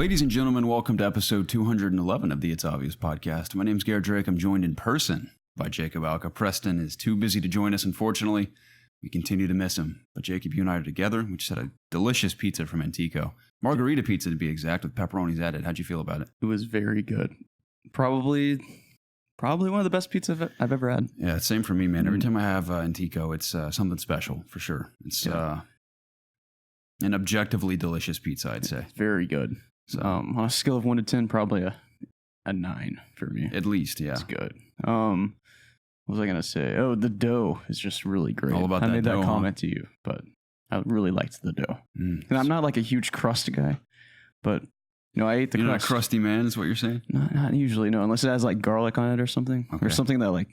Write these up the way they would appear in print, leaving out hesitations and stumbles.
Ladies and gentlemen, welcome to episode 211 of the It's Obvious podcast. My name's GarrettDrake. I'm joined in person by Jacob Alka. Preston is too busy to join us, unfortunately. We continue to miss him. But Jacob, you and I are together. We just had a delicious pizza from Antico. Margarita pizza, to be exact, with pepperonis added. How'd you feel about it? It was very good. Probably one of the best pizzas I've ever had. Yeah, same for me, man. Every time I have Antico, it's something special, for sure. It's an objectively delicious pizza, I'd say. Very good. So, on a scale of 1 to 10, probably a 9 for me. At least, yeah. It's good. What was I going to say? Oh, the dough is just really great. All about I that made dough, that comment to you, but I really liked the dough. And I'm not like a huge crust guy, but I ate the crust. You're not a crusty man, is what you're saying? Not usually, no, unless it has like garlic on it or something. Okay. Or something that like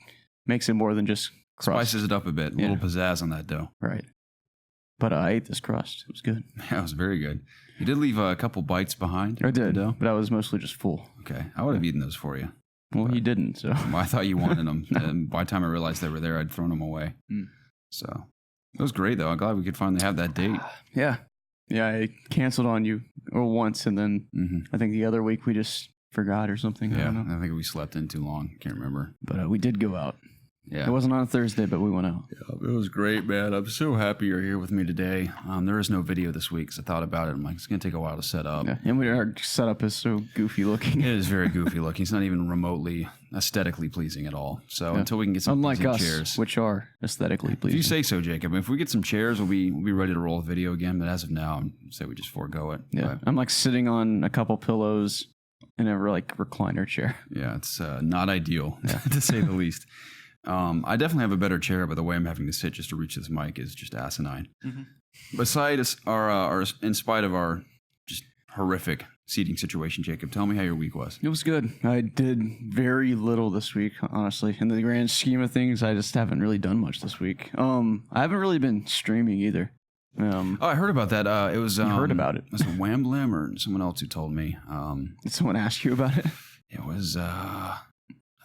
makes it more than just crust. Spices it up a bit. A little pizzazz on that dough. Right. But I ate this crust. It was good. Yeah, it was very good. You did leave a couple bites behind. I did, but I was mostly just full. Okay. I would have eaten those for you. Well, you didn't, so. I thought you wanted them. And by the time I realized they were there, I'd thrown them away. So it was great, though. I'm glad we could finally have that date. Yeah. Yeah, I canceled on you once, and then I think the other week we just forgot or something. Yeah, I don't know. I think we slept in too long. Can't remember. But we did go out. Yeah. It wasn't on a Thursday, but we went out. Yeah, it was great, man. I'm so happy you're here with me today. There is no video this week, so I thought about it. I'm like, it's going to take a while to set up. Yeah, and our setup is so goofy looking. It is very goofy looking. It's not even remotely aesthetically pleasing at all. So until we can get some Unlike us, chairs, which are aesthetically pleasing. If you say so, Jacob. If we get some chairs, we'll be ready to roll the video again. But as of now, I'd say we just forego it. Yeah, I'm like sitting on a couple pillows in a recliner chair. Yeah, it's not ideal to say the least. I definitely have a better chair, but the way I'm having to sit just to reach this mic is just asinine. Besides in spite of our just horrific seating situation, Jacob, tell me how your week was. It was good. I did very little this week, honestly. In the grand scheme of things, I just haven't really done much this week. I haven't really been streaming either. I heard about that. It was you heard about it? Was it Whamblim or someone else who told me? Did someone ask you about it? It was.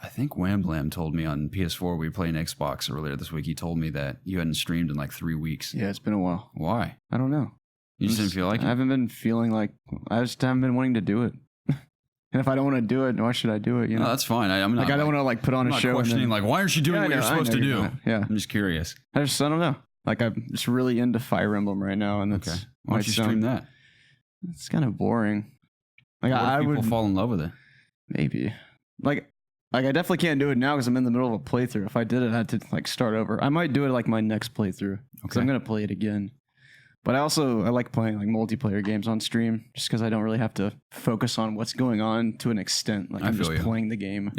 I think Whamblam told me on PS4 we were playing Xbox earlier this week. He told me that you hadn't streamed in like 3 weeks. Yeah, it's been a while. Why? I don't know. You just didn't feel like it? I haven't been feeling like... I just haven't been wanting to do it. And if I don't want to do it, why should I do it? You know? No, that's fine. I'm not, I don't want to put on a show. I'm not questioning, why aren't you doing what you're supposed to do? Yeah. I'm just curious. I don't know. Like, I'm just really into Fire Emblem right now. And that's okay. Why don't you stream that? It's kind of boring. Like, what if people fall in love with it? Maybe. Like, I definitely can't do it now because I'm in the middle of a playthrough. If I did it, I had to start over. I might do it my next playthrough because I'm going to play it again. But I like playing multiplayer games on stream just because I don't really have to focus on what's going on to an extent. Like I'm just playing the game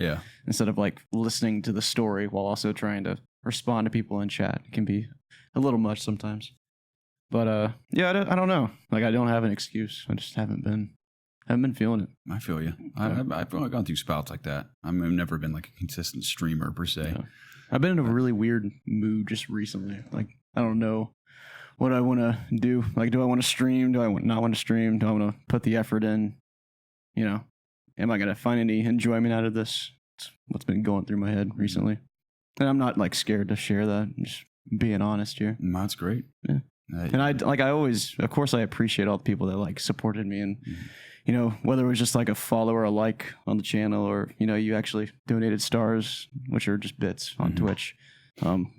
instead of listening to the story while also trying to respond to people in chat. It can be a little much sometimes. But I don't know. I don't have an excuse. I just haven't been feeling it. I feel you. I've only gone through spouts like that. I've never been a consistent streamer per se. Yeah. I've been in a really weird mood just recently. I don't know what I want to do. Do I want to stream? Do I not want to stream? Do I want to put the effort in? Am I going to find any enjoyment out of this? It's what's been going through my head recently. And I'm not scared to share that. I'm just being honest here. That's great. Yeah. And I always, of course, I appreciate all the people that supported me and, whether it was just a follow or a like on the channel or, you actually donated stars, which are just bits on Twitch.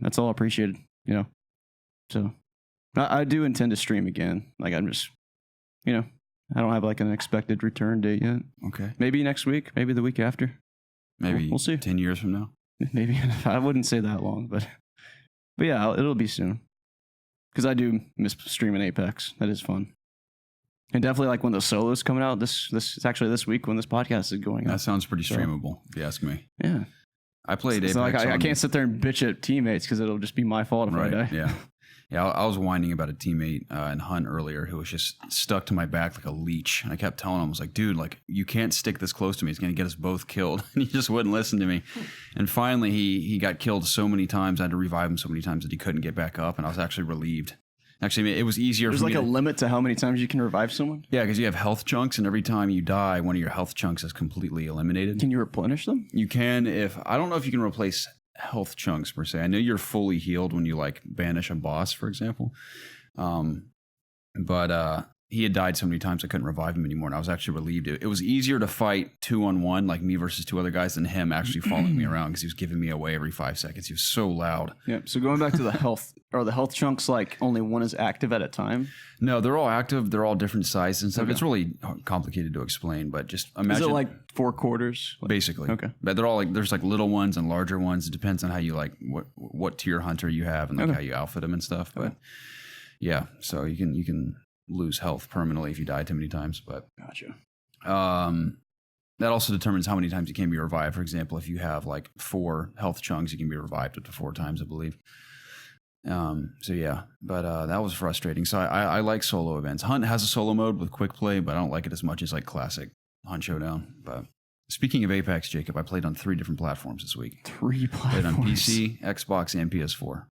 That's all appreciated, So I do intend to stream again. I'm just, I don't have an expected return date yet. Okay. Maybe next week, maybe the week after. Maybe we'll see. 10 years from now. Maybe. I wouldn't say that long, but yeah, it'll be soon. Because I do miss streaming Apex. That is fun. And definitely when the solo's coming out, it's actually this week when this podcast is going out. That sounds pretty streamable, if you ask me. Yeah. I played Apex. I can't sit there and bitch at teammates because it'll just be my fault if I die. Yeah. Yeah, I was whining about a teammate in Hunt earlier who was just stuck to my back like a leech. And I kept telling him, I was like, dude, you can't stick this close to me. It's going to get us both killed. And he just wouldn't listen to me. And finally, he got killed so many times. I had to revive him so many times that he couldn't get back up. And I was actually relieved. Actually, it was easier for me. There's a limit to how many times you can revive someone? Yeah, because you have health chunks, and every time you die, one of your health chunks is completely eliminated. Can you replenish them? You can I don't know if you can replace health chunks per se. I know you're fully healed when you banish a boss, for example. But he had died so many times I couldn't revive him anymore, and I was actually relieved. It was easier to fight 2-on-1, like me versus 2 other guys, than him actually following me around because he was giving me away every 5 seconds. He was so loud. Yeah. So going back to the health, are the health chunks like only one is active at a time? No, they're all active. They're all different sizes and stuff. Okay. It's really complicated to explain, but just imagine. Is it like 4 quarters? Basically. Okay. But they're all like, there's like little ones and larger ones. It depends on how you like, what tier hunter you have and like how you outfit them and stuff. But yeah, so you can lose health permanently if you die too many times. But gotcha. That also determines how many times you can be revived. For example, if you have like 4 health chunks, you can be revived up to 4 times, I believe. So yeah, but that was frustrating. So I like solo events. Hunt has a solo mode with quick play, but I don't like it as much as like classic Hunt Showdown. But speaking of Apex, Jacob, I played on 3 different platforms this week. 3 platforms? Played on PC, Xbox, and PS4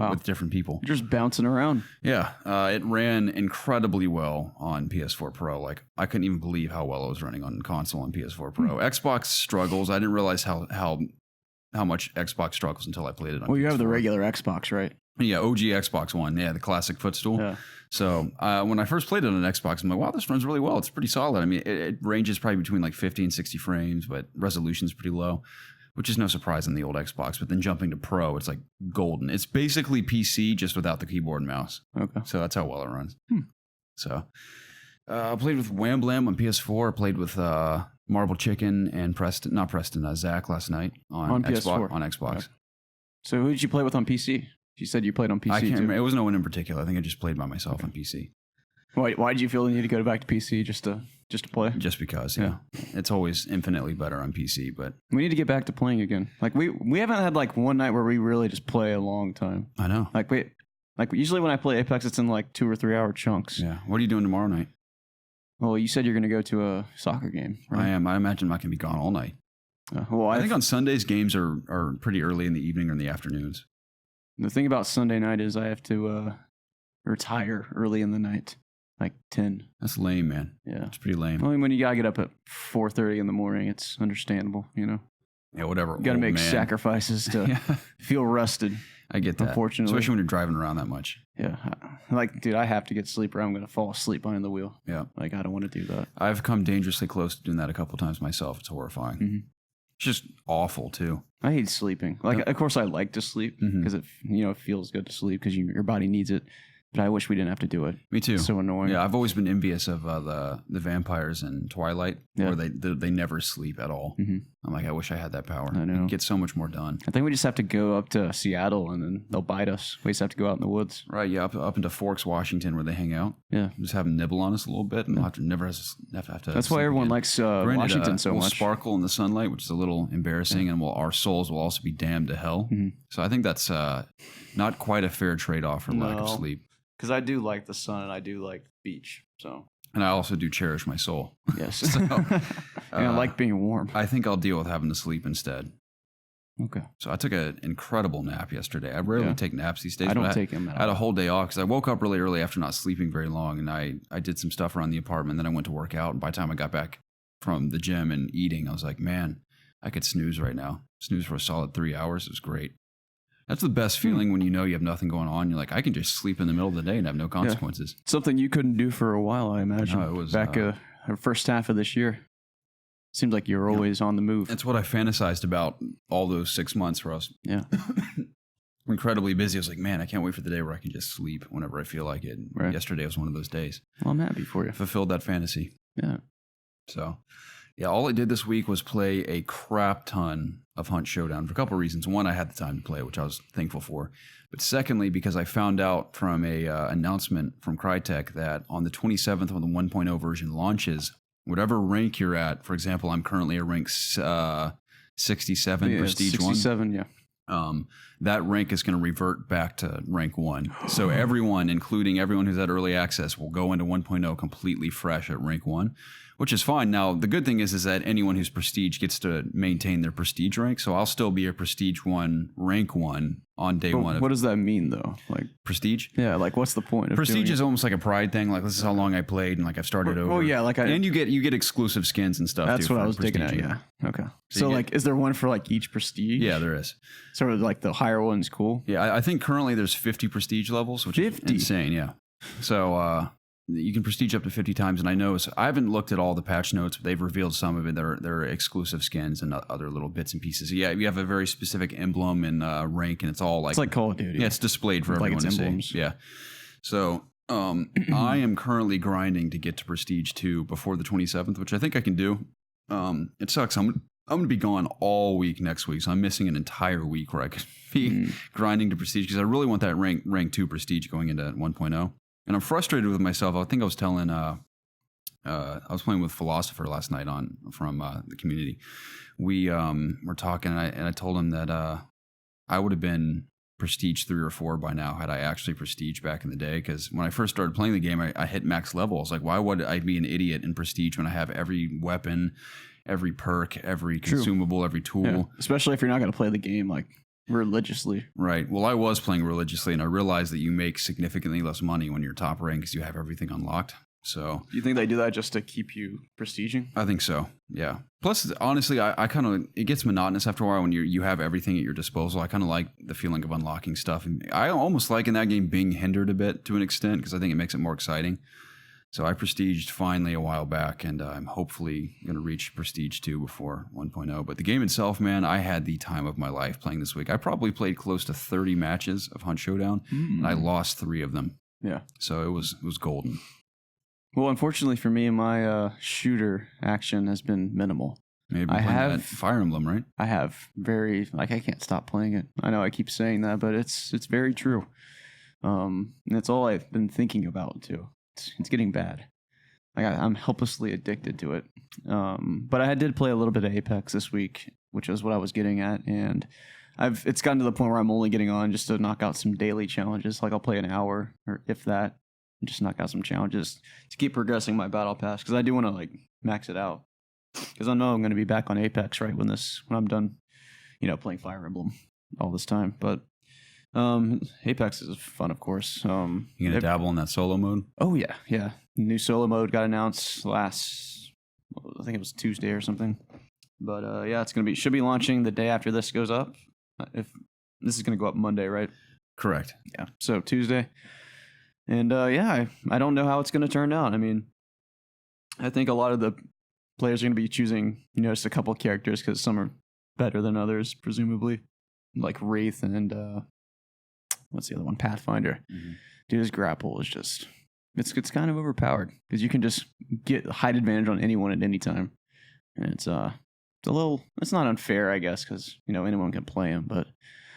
with different people. You're just bouncing around. Yeah, it ran incredibly well on PS4 Pro. Like I couldn't even believe how well it was running on console and PS4 Pro. Xbox struggles. I didn't realize how much Xbox struggles until I played it on PS4. You have the regular Xbox, right? Yeah, OG Xbox One. Yeah, the classic footstool. Yeah. So when I first played it on an Xbox, I'm like, wow, this runs really well. It's pretty solid. I mean, it ranges probably between like 50 and 60 frames, but resolution's pretty low, which is no surprise in the old Xbox. But then jumping to Pro, it's like golden. It's basically PC just without the keyboard and mouse. Okay. So that's how well it runs. So I played with Wham Blam on PS4. I played with Marble Chicken and Zach last night on PS4. On Xbox. Okay. So who did you play with on PC? You said you played on PC. I can't remember. It was no one in particular. I think I just played by myself on PC. Why did you feel the need to go back to PC just to play? Just because, yeah. It's always infinitely better on PC, but we need to get back to playing again. Like we haven't had like one night where we really just play a long time. I know. Like usually when I play Apex, it's in like 2 or 3 hour chunks. Yeah. What are you doing tomorrow night? Well, you said you're going to go to a soccer game. Right? I am. I imagine I'm not going to be gone all night. I think on Sundays games are pretty early in the evening or in the afternoons. The thing about Sunday night is I have to retire early in the night, like 10. That's lame, man. Yeah. It's pretty lame. Well, when you got to get up at 4:30 in the morning, it's understandable, you know? Yeah, whatever. You got to make sacrifices to feel rested. I get that. Unfortunately. Especially when you're driving around that much. Yeah. Like, dude, I have to get sleep or I'm going to fall asleep behind the wheel. Yeah. Like, I don't want to do that. I've come dangerously close to doing that a couple times myself. It's horrifying. Mm-hmm. It's just awful, too. I hate sleeping. Like, of course, I like to sleep because it feels good to sleep because your body needs it. But I wish we didn't have to do it. Me too. It's so annoying. Yeah, I've always been envious of the vampires in Twilight, where they never sleep at all. Mm-hmm. I'm like, I wish I had that power. I know. Get so much more done. I think we just have to go up to Seattle and then they'll bite us. We just have to go out in the woods. Right, yeah, up into Forks, Washington, where they hang out. Yeah. Just have them nibble on us a little bit and we'll have to That's why everyone likes Washington so much. We'll sparkle in the sunlight, which is a little embarrassing, and our souls will also be damned to hell. Mm-hmm. So I think that's not quite a fair trade-off for lack of sleep. Because I do like the sun and I do like beach. And I also do cherish my soul. Yes. So, and I like being warm. I think I'll deal with having to sleep instead. Okay. So I took an incredible nap yesterday. I rarely take naps these days. I don't take them at all. I had a whole day off because I woke up really early after not sleeping very long. And I did some stuff around the apartment. Then I went to work out. And by the time I got back from the gym and eating, I was like, man, I could snooze right now. Snooze for a solid 3 hours. It was great. That's the best feeling when you know you have nothing going on. You're like, I can just sleep in the middle of the day and have no consequences. Yeah. Something you couldn't do for a while, I imagine. No, it was back our first half of this year. Seemed like you were always on the move. That's what I fantasized about all those 6 months for us. Yeah. Incredibly busy. I was like, man, I can't wait for the day where I can just sleep whenever I feel like it. Right. Yesterday was one of those days. Well, I'm happy for you. Fulfilled that fantasy. Yeah. So, yeah, all I did this week was play a crap ton of Hunt Showdown for a couple of reasons. One, I had the time to play, which I was thankful for. But secondly, because I found out from a announcement from Crytek that on the 27th when the 1.0 version launches, whatever rank you're at, for example, I'm currently a rank 67 Prestige 1. 67, yeah. That rank is going to revert back to rank 1. So everyone, including everyone who's at early access, will go into 1.0 completely fresh at rank 1, which is fine. Now, the good thing is that anyone who's prestige gets to maintain their prestige rank. So I'll still be a prestige 1, rank 1 on day one. What does that mean, though? Like prestige? Yeah, like what's the point of prestige is almost like a pride thing. Like, this is how long I played and like I've started over. Oh yeah, and you get exclusive skins and stuff. That's what I was digging at. Yeah. Okay. So like, is there one for like each prestige? Yeah, there is. Sort of like the higher one's cool. Yeah, I think currently there's 50 prestige levels, which is insane. Yeah. So you can prestige up to 50 times, and I know I haven't looked at all the patch notes, but they've revealed some of it. They're exclusive skins and other little bits and pieces. Yeah, you have a very specific emblem and rank, and it's all like it's like Call of Duty. Yeah, it's displayed for everyone to see. Yeah, so I am currently grinding to get to Prestige 2 before the 27th, which I think I can do. It sucks. I'm going to be gone all week next week, so I'm missing an entire week where I could be grinding to Prestige because I really want that rank 2 Prestige going into 1.0. And I'm frustrated with myself. I think I was telling, I was playing with Philosopher last night from the community. We were talking, and I told him that I would have been Prestige 3 or 4 by now had I actually Prestige back in the day. Because when I first started playing the game, I hit max level. I was like, why would I be an idiot in Prestige when I have every weapon, every perk, every consumable, every tool? Yeah. Especially if you're not going to play the game like religiously. Right. Well, I was playing religiously, and I realized that you make significantly less money when you're top rank because you have everything unlocked. So, do you think they do that just to keep you prestiging? I think so. Yeah. Plus, honestly, I kind of it gets monotonous after a while when you have everything at your disposal. I kind of like the feeling of unlocking stuff, and I almost like in that game being hindered a bit to an extent because I think it makes it more exciting. So I prestiged finally a while back, and I'm hopefully going to reach Prestige 2 before 1.0. But the game itself, man, I had the time of my life playing this week. I probably played close to 30 matches of Hunt Showdown, and I lost 3 of them. Yeah. So it was golden. Well, unfortunately for me, my shooter action has been minimal. Maybe I have that Fire Emblem, right? I have I can't stop playing it. I know I keep saying that, but it's very true. And it's all I've been thinking about too. It's getting bad. I'm helplessly addicted to it. But I did play a little bit of Apex this week, which is what I was getting at, and it's gotten to the point where I'm only getting on just to knock out some daily challenges. Like I'll play an hour or if that, and just knock out some challenges to keep progressing my battle pass because I do want to like max it out because I know I'm going to be back on Apex right when I'm done, playing Fire Emblem all this time, but. Apex is fun, of course. You gonna dabble in that solo mode? Oh yeah. New solo mode got announced I think it was Tuesday or something. But yeah, should be launching the day after this goes up. If this is gonna go up Monday, right? Correct. Yeah. So Tuesday, and yeah, I don't know how it's gonna turn out. I mean, I think a lot of the players are gonna be choosing just a couple characters because some are better than others, presumably, like Wraith and. What's the other one? Pathfinder. Mm-hmm. Dude, his grapple is just it's kind of overpowered because you can just get height advantage on anyone at any time, and it's not unfair, I guess, because anyone can play him, but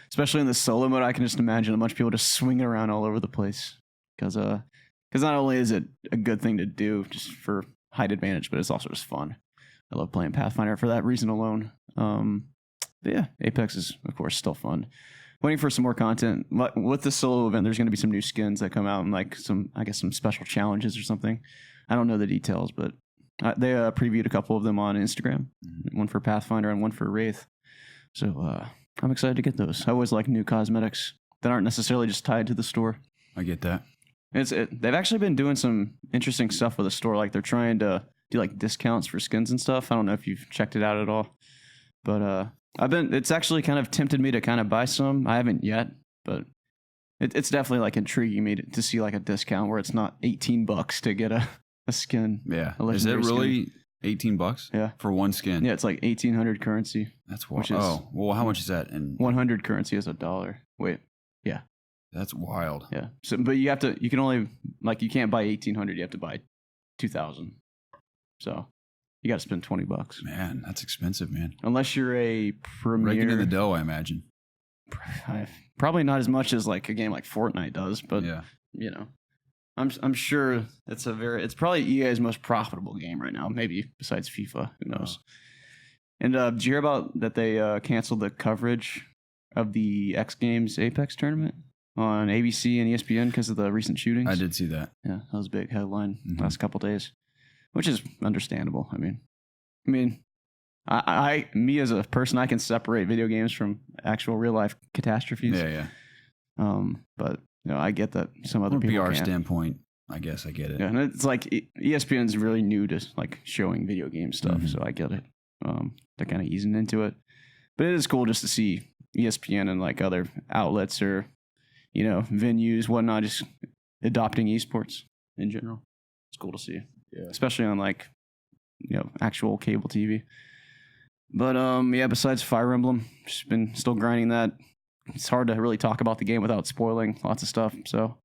especially in the solo mode, I can just imagine a bunch of people just swinging around all over the place because not only is it a good thing to do just for height advantage, but it's also just fun. I love playing Pathfinder for that reason alone. But yeah, Apex is of course still fun. Waiting for some more content. With the solo event, there's going to be some new skins that come out and like some special challenges or something. I don't know the details, but they previewed a couple of them on Instagram. One for Pathfinder and one for Wraith. So I'm excited to get those. I always like new cosmetics that aren't necessarily just tied to the store. I get that. They've actually been doing some interesting stuff with the store. Like they're trying to do like discounts for skins and stuff. I don't know if you've checked it out at all, but it's actually kind of tempted me to kind of buy some. I haven't yet, but it's definitely like intriguing me to see like a discount where it's not $18 to get a skin. Yeah. Is it really $18? Yeah. For one skin? Yeah, it's like 1,800 currency. That's wild. Oh, well, how much is that? 100 currency is $1. Wait. Yeah. That's wild. Yeah. So, but you can only, like, you can't buy 1,800. You have to buy 2,000. So you got to spend $20. Man, that's expensive, man. Unless you're a premier. Raking in the dough, I imagine. Probably not as much as like a game like Fortnite does, but yeah. I'm sure it's probably EA's most profitable game right now, maybe besides FIFA. Who knows? And did you hear about that they canceled the coverage of the X Games Apex tournament on ABC and ESPN because of the recent shootings? I did see that. Yeah, that was a big headline last couple days, which is understandable. I mean, I me as a person, I can separate video games from actual real life catastrophes. Yeah. But I get that some other people From a PR can't. standpoint, I guess I get it. Yeah, and it's like ESPN's really new to like showing video game stuff, so I get it. They're kind of easing into it, but it is cool just to see ESPN and like other outlets or venues, whatnot, just adopting esports in general. It's cool to see, Yeah. especially on like actual cable TV. But yeah, besides Fire Emblem, just been still grinding that. It's hard to really talk about the game without spoiling lots of stuff. So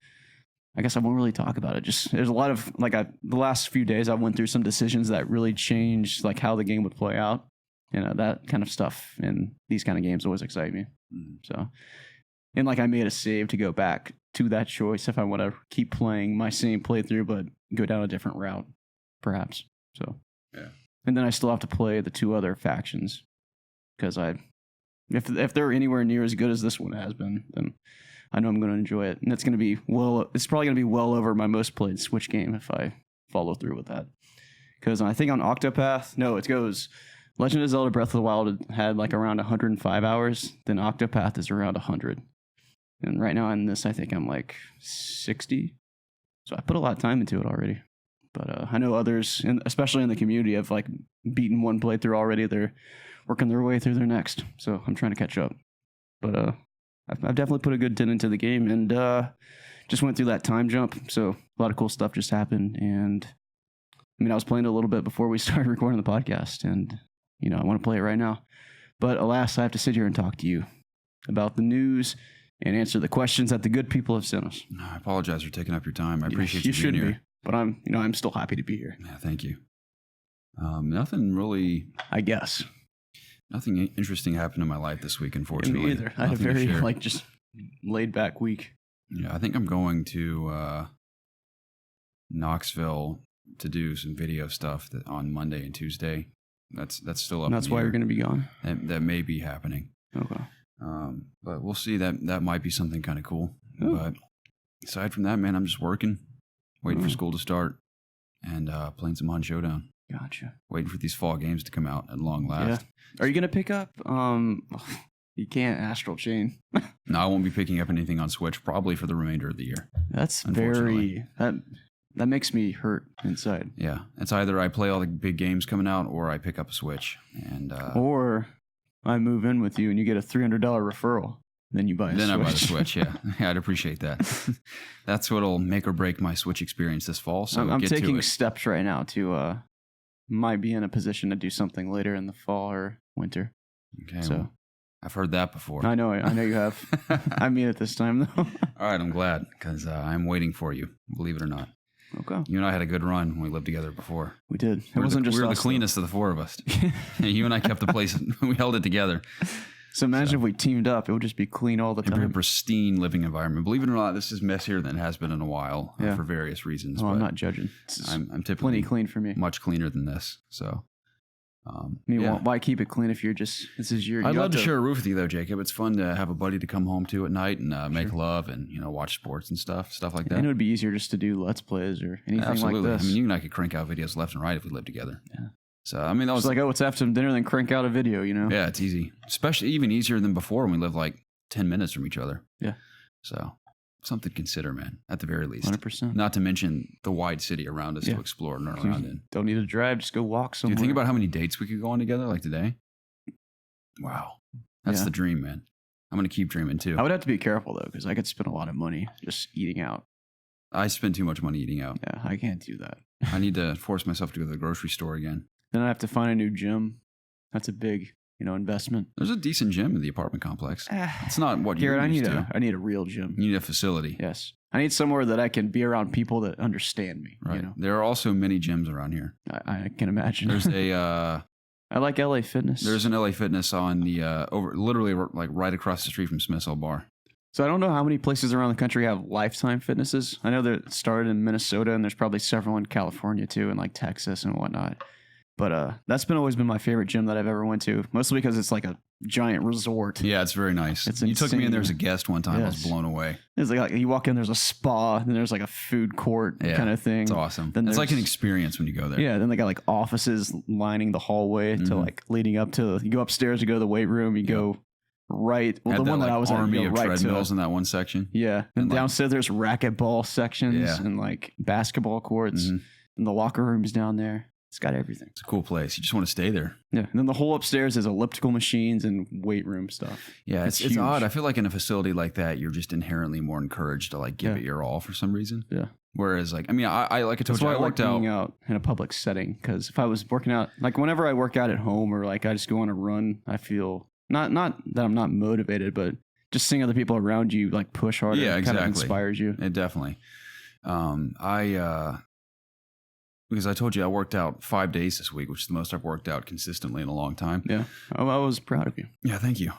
I guess I won't really talk about it. Just there's a lot of the last few days I went through some decisions that really changed like how the game would play out. That kind of stuff and these kind of games always excite me. So, and like I made a save to go back to that choice if I want to keep playing my same playthrough but go down a different route, perhaps. So yeah. And then I still have to play the 2 other factions because if they're anywhere near as good as this one has been, then I know I'm going to enjoy it, and it's probably going to be well over my most played Switch game if I follow through with that. Because I think on Octopath, it goes Legend of Zelda Breath of the Wild had like around 105 hours, then Octopath is around 100, and right now in this I think I'm like 60. So I put a lot of time into it already. But I know others, especially in the community, have like beaten one playthrough already. They're working their way through their next. So I'm trying to catch up. But I've definitely put a good dent into the game and just went through that time jump. So a lot of cool stuff just happened. And I mean, I was playing it a little bit before we started recording the podcast. And, I want to play it right now. But alas, I have to sit here and talk to you about the news and answer the questions that the good people have sent us. I apologize for taking up your time. I appreciate you being here. But I'm still happy to be here. Yeah, thank you. Nothing really, I guess. Nothing interesting happened in my life this week, unfortunately. Me either. I had a very just laid back week. Yeah, I think I'm going to Knoxville to do some video stuff on Monday and Tuesday. That's still up. And that's why you're going to be gone. That may be happening. Okay. But we'll see. That might be something kind of cool. Ooh. But aside from that, man, I'm just working. Waiting for school to start and playing some Hunt Showdown. Gotcha. Waiting for these fall games to come out at long last. Yeah. Are you going to pick up, you can't Astral Chain. No, I won't be picking up anything on Switch probably for the remainder of the year. That's very, that makes me hurt inside. Yeah. It's either I play all the big games coming out or I pick up a Switch. And or I move in with you and you get a $300 referral. Then you buy a Switch. Then I buy the Switch, yeah. I'd appreciate that. That's what'll make or break my Switch experience this fall. So I'm taking steps right now to might be in a position to do something later in the fall or winter. Okay. So well, I've heard that before. I know you have. I mean it this time though. All right, I'm glad because I'm waiting for you, believe it or not. Okay. You and I had a good run when we lived together before. We did. We were the cleanest of the 4 of us. You and I kept the place. We held it together. So imagine if we teamed up, it would just be clean all the time. A pristine living environment. Believe it or not, this is messier than it has been in a while for various reasons. Oh, I'm not judging. I'm typically plenty clean for me. Much cleaner than this. So, why keep it clean if this is your... I'd love to share a roof with you though, Jacob. It's fun to have a buddy to come home to at night and make love and watch sports and stuff like that. And it would be easier just to do Let's Plays or anything like this. I mean, you and I could crank out videos left and right if we lived together. Yeah. So, I mean, that was like, let's have some dinner, then crank out a video, Yeah, it's easy. Especially even easier than before when we lived like 10 minutes from each other. Yeah. So, something to consider, man, at the very least. 100%. Not to mention the wide city around us to explore and run around in. Don't need to drive, just go walk somewhere. Do you think about how many dates we could go on together like today? Wow. That's the dream, man. I'm going to keep dreaming too. I would have to be careful though, because I could spend a lot of money just eating out. I spend too much money eating out. Yeah, I can't do that. I need to force myself to go to the grocery store again. Then I have to find a new gym. That's a big, investment. There's a decent gym in the apartment complex. It's not what you're Garrett, used to. I need a real gym. You need a facility. Yes. I need somewhere that I can be around people that understand me. Right. There are also many gyms around here. I can imagine. There's a... I like LA Fitness. There's an LA Fitness on the... literally like right across the street from Smith's Old Bar. So I don't know how many places around the country have Lifetime Fitnesses. I know that it started in Minnesota and there's probably several in California too and like Texas and whatnot. But that's always been my favorite gym that I've ever went to, mostly because it's like a giant resort. Yeah, it's very nice. You took me in there as a guest one time. Yes. I was blown away. It's like you walk in, there's a spa, and then there's like a food court kind of thing. It's awesome. It's like an experience when you go there. Yeah, then they got like offices lining the hallway to like leading up to. You go upstairs, you go to the weight room, you go right. Well, the one that I was army at, of treadmills in that one section. Yeah, and downstairs there's racquetball sections and like basketball courts, and the locker rooms down there. It's got everything. It's a cool place. You just want to stay there. Yeah. And then the whole upstairs is elliptical machines and weight room stuff. Yeah. It's odd. I feel like in a facility like that, you're just inherently more encouraged to like give it your all for some reason. Yeah. Whereas like, I mean, I like I told That's you, why I I like worked being out. out in a public setting. Because if I was working out, like whenever I work out at home or like I just go on a run, I feel not that I'm not motivated, but just seeing other people around you like push harder, Yeah, kind of exactly. inspires you. It definitely. Because I told you I worked out 5 days this week, which is the most I've worked out consistently in a long time. Yeah, I was proud of you. Yeah, thank you.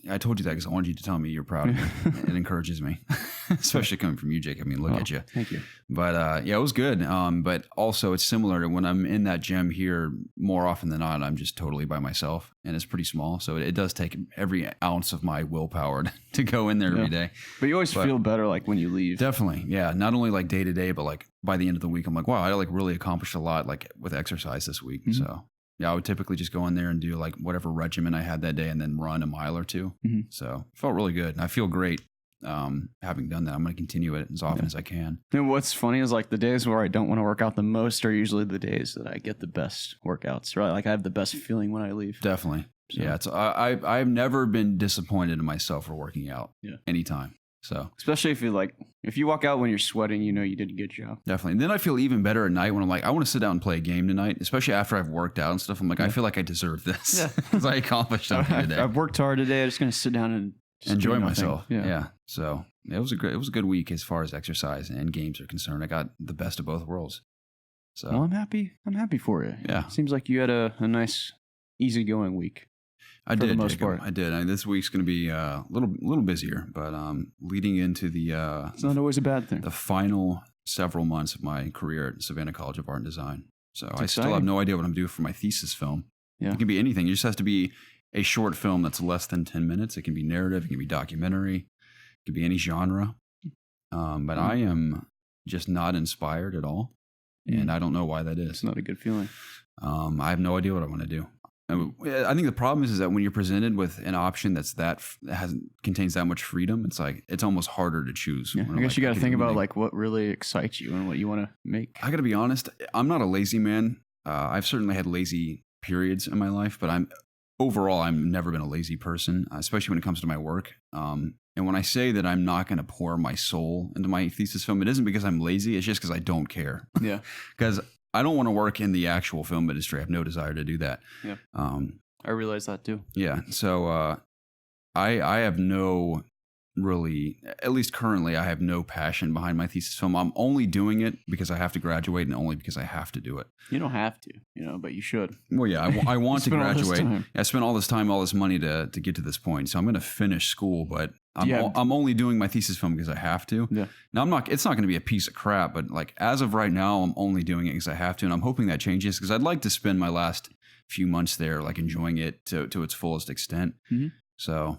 I told you that because I wanted you to tell me you're proud of me. It encourages me, especially coming from you, Jake. I mean, look at you. Thank you. But yeah, it was good. But also, it's similar to when I'm in that gym here. More often than not, I'm just totally by myself, and it's pretty small. So it does take every ounce of my willpower to go in there every day. But you always feel better like when you leave. Definitely, yeah. Not only like day to day, but like by the end of the week, I'm like, wow, I like really accomplished a lot like with exercise this week. Mm-hmm. So. Yeah, I would typically just go in there and do like whatever regimen I had that day and then run a mile or two. Mm-hmm. So it felt really good. And I feel great having done that. I'm going to continue it as often as I can. And what's funny is like the days where I don't want to work out the most are usually the days that I get the best workouts, right? Like I have the best feeling when I leave. Definitely. So. Yeah, I've never been disappointed in myself for working out anytime. So especially if you walk out when you're sweating, you know you did a good job. Definitely. And then I feel even better at night when I'm like, I want to sit down and play a game tonight, especially after I've worked out and stuff. I'm like, I feel like I deserve this because I accomplished something today. I've worked hard today. I'm just going to sit down and just enjoy myself. Yeah. So it was a good week as far as exercise and games are concerned. I got the best of both worlds. So well, I'm happy. I'm happy for you. Yeah. It seems like you had a nice, easygoing week. I did. For the most part. I did. This week's going to be a little busier, but leading into the it's not always a bad thing. The final several months of my career at Savannah College of Art and Design. So I still have no idea what I'm doing for my thesis film. Yeah. It can be anything. It just has to be a short film that's less than 10 minutes. It can be narrative. It can be documentary. It can be any genre. But I am just not inspired at all, and I don't know why that is. It's not a good feeling. I have no idea what I want to do. I think the problem is that when you're presented with an option contains that much freedom, it's almost harder to choose. Yeah, I guess you got to think about like what really excites you and what you want to make. I got to be honest. I'm not a lazy man. I've certainly had lazy periods in my life, but overall I've never been a lazy person, especially when it comes to my work. And when I say that I'm not going to pour my soul into my thesis film, it isn't because I'm lazy. It's just because I don't care. Yeah. Because I don't want to work in the actual film industry. I have no desire to do that. Yeah. I realize that too. Yeah. So I have no really, at least currently, I have no passion behind my thesis film. I'm only doing it because I have to graduate and only because I have to do it. You don't have to, but you should. Well, yeah, I want to graduate. I spent all this time, all this money to get to this point. So I'm going to finish school, but I'm only doing my thesis film because I have to. Yeah. Now it's not going to be a piece of crap, but like as of right now, I'm only doing it because I have to, and I'm hoping that changes because I'd like to spend my last few months there, like enjoying it to its fullest extent. Mm-hmm. So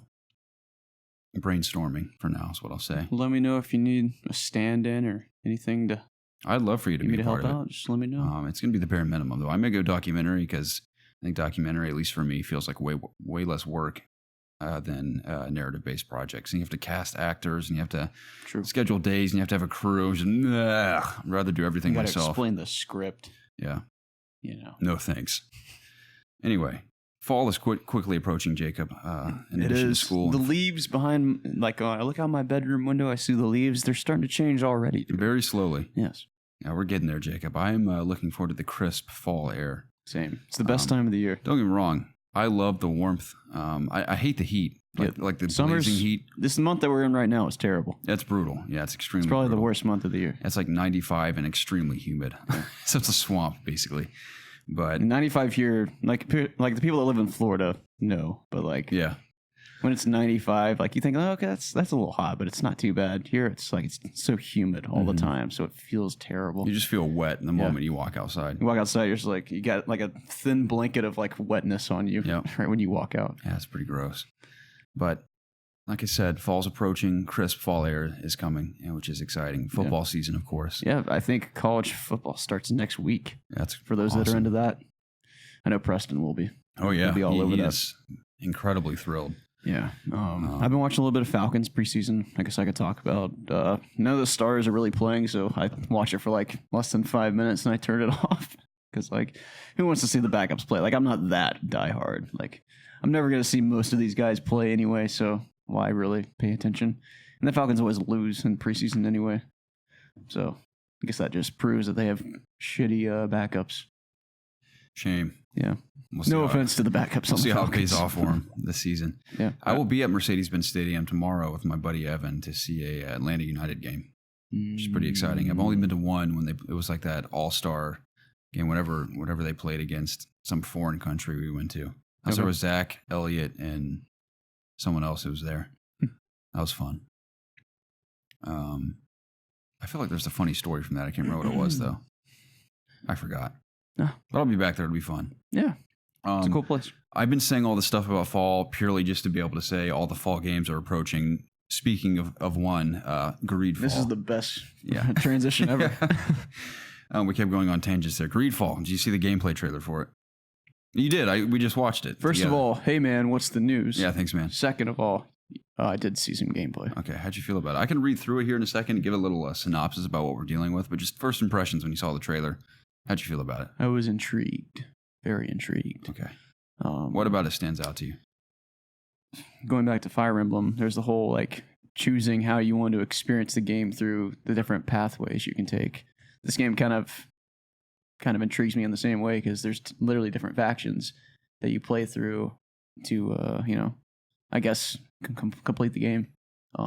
brainstorming for now is what I'll say. Let me know if you need a stand-in or anything to. I'd love for you to be a part help of out. it. Just let me know. It's going to be the bare minimum, though. I may go documentary because I think documentary, at least for me, feels like way less work than narrative-based projects. And you have to cast actors, and you have to schedule days, and you have to have a crew. I'd rather do everything myself. Explain the script. Yeah. No thanks. Anyway, fall is quickly approaching, Jacob. In addition to school. The leaves behind, I look out my bedroom window, I see the leaves. They're starting to change already. Very slowly. Yes. Yeah, we're getting there, Jacob. I am looking forward to the crisp fall air. Same. It's the best time of the year. Don't get me wrong. I love the warmth. I hate the heat. Like the blazing heat. This month that we're in right now is terrible. That's brutal. Yeah, it's extremely It's probably brutal. the worst month of the year. It's like 95 and extremely humid. So it's a swamp, basically. But 95 here, like the people that live in Florida know, but when it's 95, you think, oh, okay, that's a little hot, but it's not too bad. Here, it's so humid all the time, so it feels terrible. You just feel wet in the moment you walk outside. You walk outside, you're just you got a thin blanket of wetness on you right when you walk out. Yeah, it's pretty gross. But like I said, fall's approaching, crisp fall air is coming, which is exciting. Football season, of course. Yeah, I think college football starts next week. That's for those that are into that. I know Preston will be. Oh yeah, he'll be all over that. Is incredibly thrilled. Yeah, I've been watching a little bit of Falcons preseason. I guess I could talk about. None of the stars are really playing, so I watch it for less than 5 minutes and I turn it off because who wants to see the backups play? I'm not that diehard. I'm never gonna see most of these guys play anyway, so why really pay attention? And the Falcons always lose in preseason anyway. So I guess that just proves that they have shitty backups. Shame. Yeah. We'll see No how- offense to the backups. We'll on see the how it pays Falcons. off for him this season. Yeah. I will be at Mercedes-Benz Stadium tomorrow with my buddy Evan to see a Atlanta United game, which is pretty exciting. I've only been to one when it was like that all-star game, whatever they played against some foreign country we went to. I was there with Zach, Elliot, and someone else who was there. That was fun. I feel like there's a funny story from that. I can't remember what it was though. I forgot. No. But I'll be back there. It'll be fun. Yeah. It's a cool place. I've been saying all this stuff about fall purely just to be able to say all the fall games are approaching. Speaking of one, Greedfall. This is the best transition ever. We kept going on tangents there. Greedfall. Did you see the gameplay trailer for it? You did. We just watched it. First of all, hey man, what's the news? Yeah, thanks, man. Second of all, I did see some gameplay. Okay, how'd you feel about it? I can read through it here in a second and give a little synopsis about what we're dealing with, but just first impressions when you saw the trailer. How'd you feel about it? I was intrigued. Very intrigued. Okay. What about it stands out to you? Going back to Fire Emblem, there's the whole like choosing how you want to experience the game through the different pathways you can take. This game kind of intrigues me in the same way because there's literally different factions that you play through to I guess complete the game.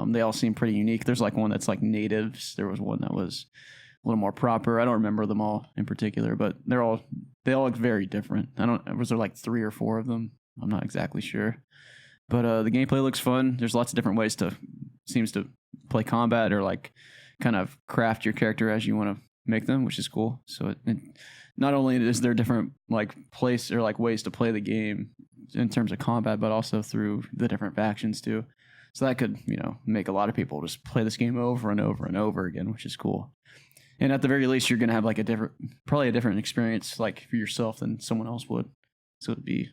They all seem pretty unique. There's like one that's like natives. There was one that was a little more proper. I don't remember them all in particular, but they all look very different. Was there like 3 or 4 of them? I'm not exactly sure. But the gameplay looks fun. There's lots of different ways to play combat or like kind of craft your character as you want to make them, which is cool. So it not only is there different like place or like ways to play the game in terms of combat, but also through the different factions too. So that could, make a lot of people just play this game over and over and over again, which is cool. And at the very least, you're going to have like probably a different experience like for yourself than someone else would. So it'd be,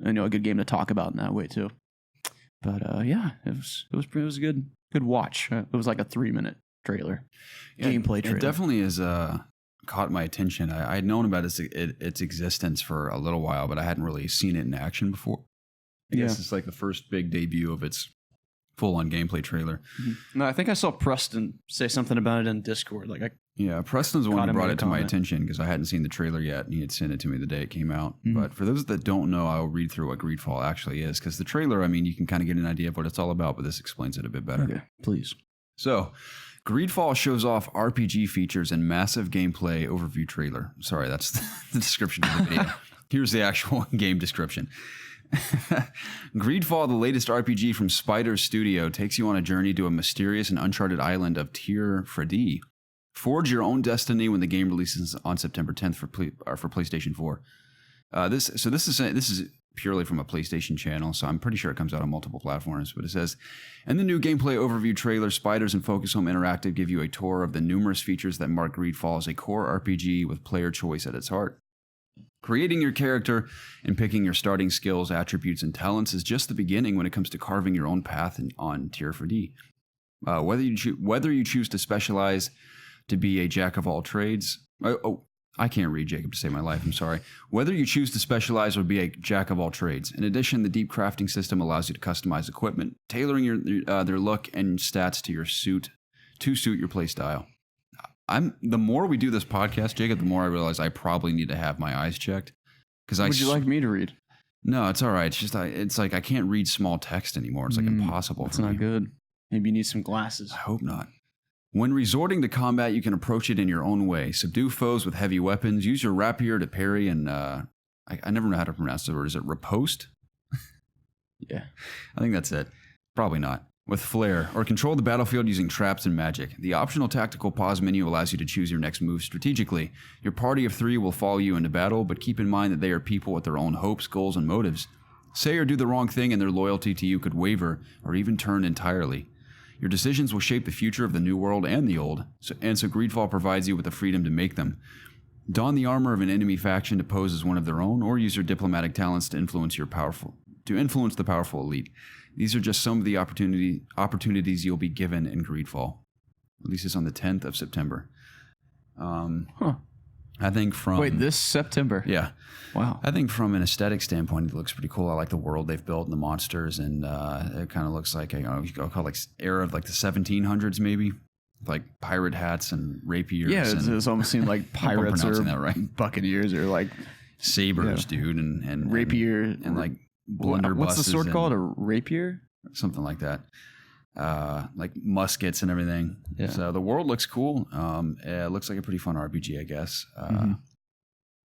a good game to talk about in that way too. But yeah, it was a good watch. It was like a 3-minute trailer, gameplay trailer. It definitely has caught my attention. I had known about its existence for a little while, but I hadn't really seen it in action before. I guess it's like the first big debut of its full-on gameplay trailer. Mm-hmm. No, I think I saw Preston say something about it in Discord. Preston's the one who brought it to my comment. attention because I hadn't seen the trailer yet, and he had sent it to me the day it came out. Mm-hmm. But for those that don't know, I'll read through what Greedfall actually is because the trailer, you can kind of get an idea of what it's all about, but this explains it a bit better. Okay, please. So, Greedfall shows off RPG features and massive gameplay overview trailer. Sorry, that's the description of the video. Here's the actual game description. Greedfall, the latest RPG from Spider Studio, takes you on a journey to a mysterious and uncharted island of Tyr Freddy. Forge your own destiny when the game releases on September 10th for PlayStation 4. This is purely from a PlayStation channel, so I'm pretty sure it comes out on multiple platforms. But it says, in the new gameplay overview trailer, Spiders and Focus Home Interactive give you a tour of the numerous features that mark Greedfall as a core RPG with player choice at its heart. Creating your character and picking your starting skills, attributes, and talents is just the beginning when it comes to carving your own path on Tyr Freddy. Whether you choose to specialize to be a jack of all trades. I can't read, Jacob, to save my life. I'm sorry. Whether you choose to specialize or be a jack of all trades. In addition, the deep crafting system allows you to customize equipment, tailoring their look and stats to suit your playstyle. The more we do this podcast, Jacob, the more I realize I probably need to have my eyes checked. Would you like me to read? No, it's all right. It's just it's like I can't read small text anymore. It's like impossible. It's not good. Maybe you need some glasses. I hope not. When resorting to combat, you can approach it in your own way. Subdue foes with heavy weapons. Use your rapier to parry and I never know how to pronounce the word. Is it riposte? Yeah. I think that's it. Probably not. With flair, or control the battlefield using traps and magic. The optional tactical pause menu allows you to choose your next move strategically. Your party of 3 will follow you into battle, but keep in mind that they are people with their own hopes, goals, and motives. Say or do the wrong thing and their loyalty to you could waver or even turn entirely. Your decisions will shape the future of the new world and the old, so Greedfall provides you with the freedom to make them. Don the armor of an enemy faction to pose as one of their own, or use your diplomatic talents to influence the powerful elite. These are just some of the opportunities you'll be given in Greedfall. Releases on the 10th of September. I think this September? Yeah. Wow. I think from an aesthetic standpoint, it looks pretty cool. I like the world they've built and the monsters, and it kind of looks like I'll call it like era of like the 1700s maybe. like pirate hats and rapiers. Yeah, and, it almost seemed like pirates or that right. buccaneers or like sabers, dude, and rapier and like blunderbusses. What's the sword called? A rapier? Something like that. Like muskets and everything. Yeah. So the world looks cool. It looks like a pretty fun RPG, I guess.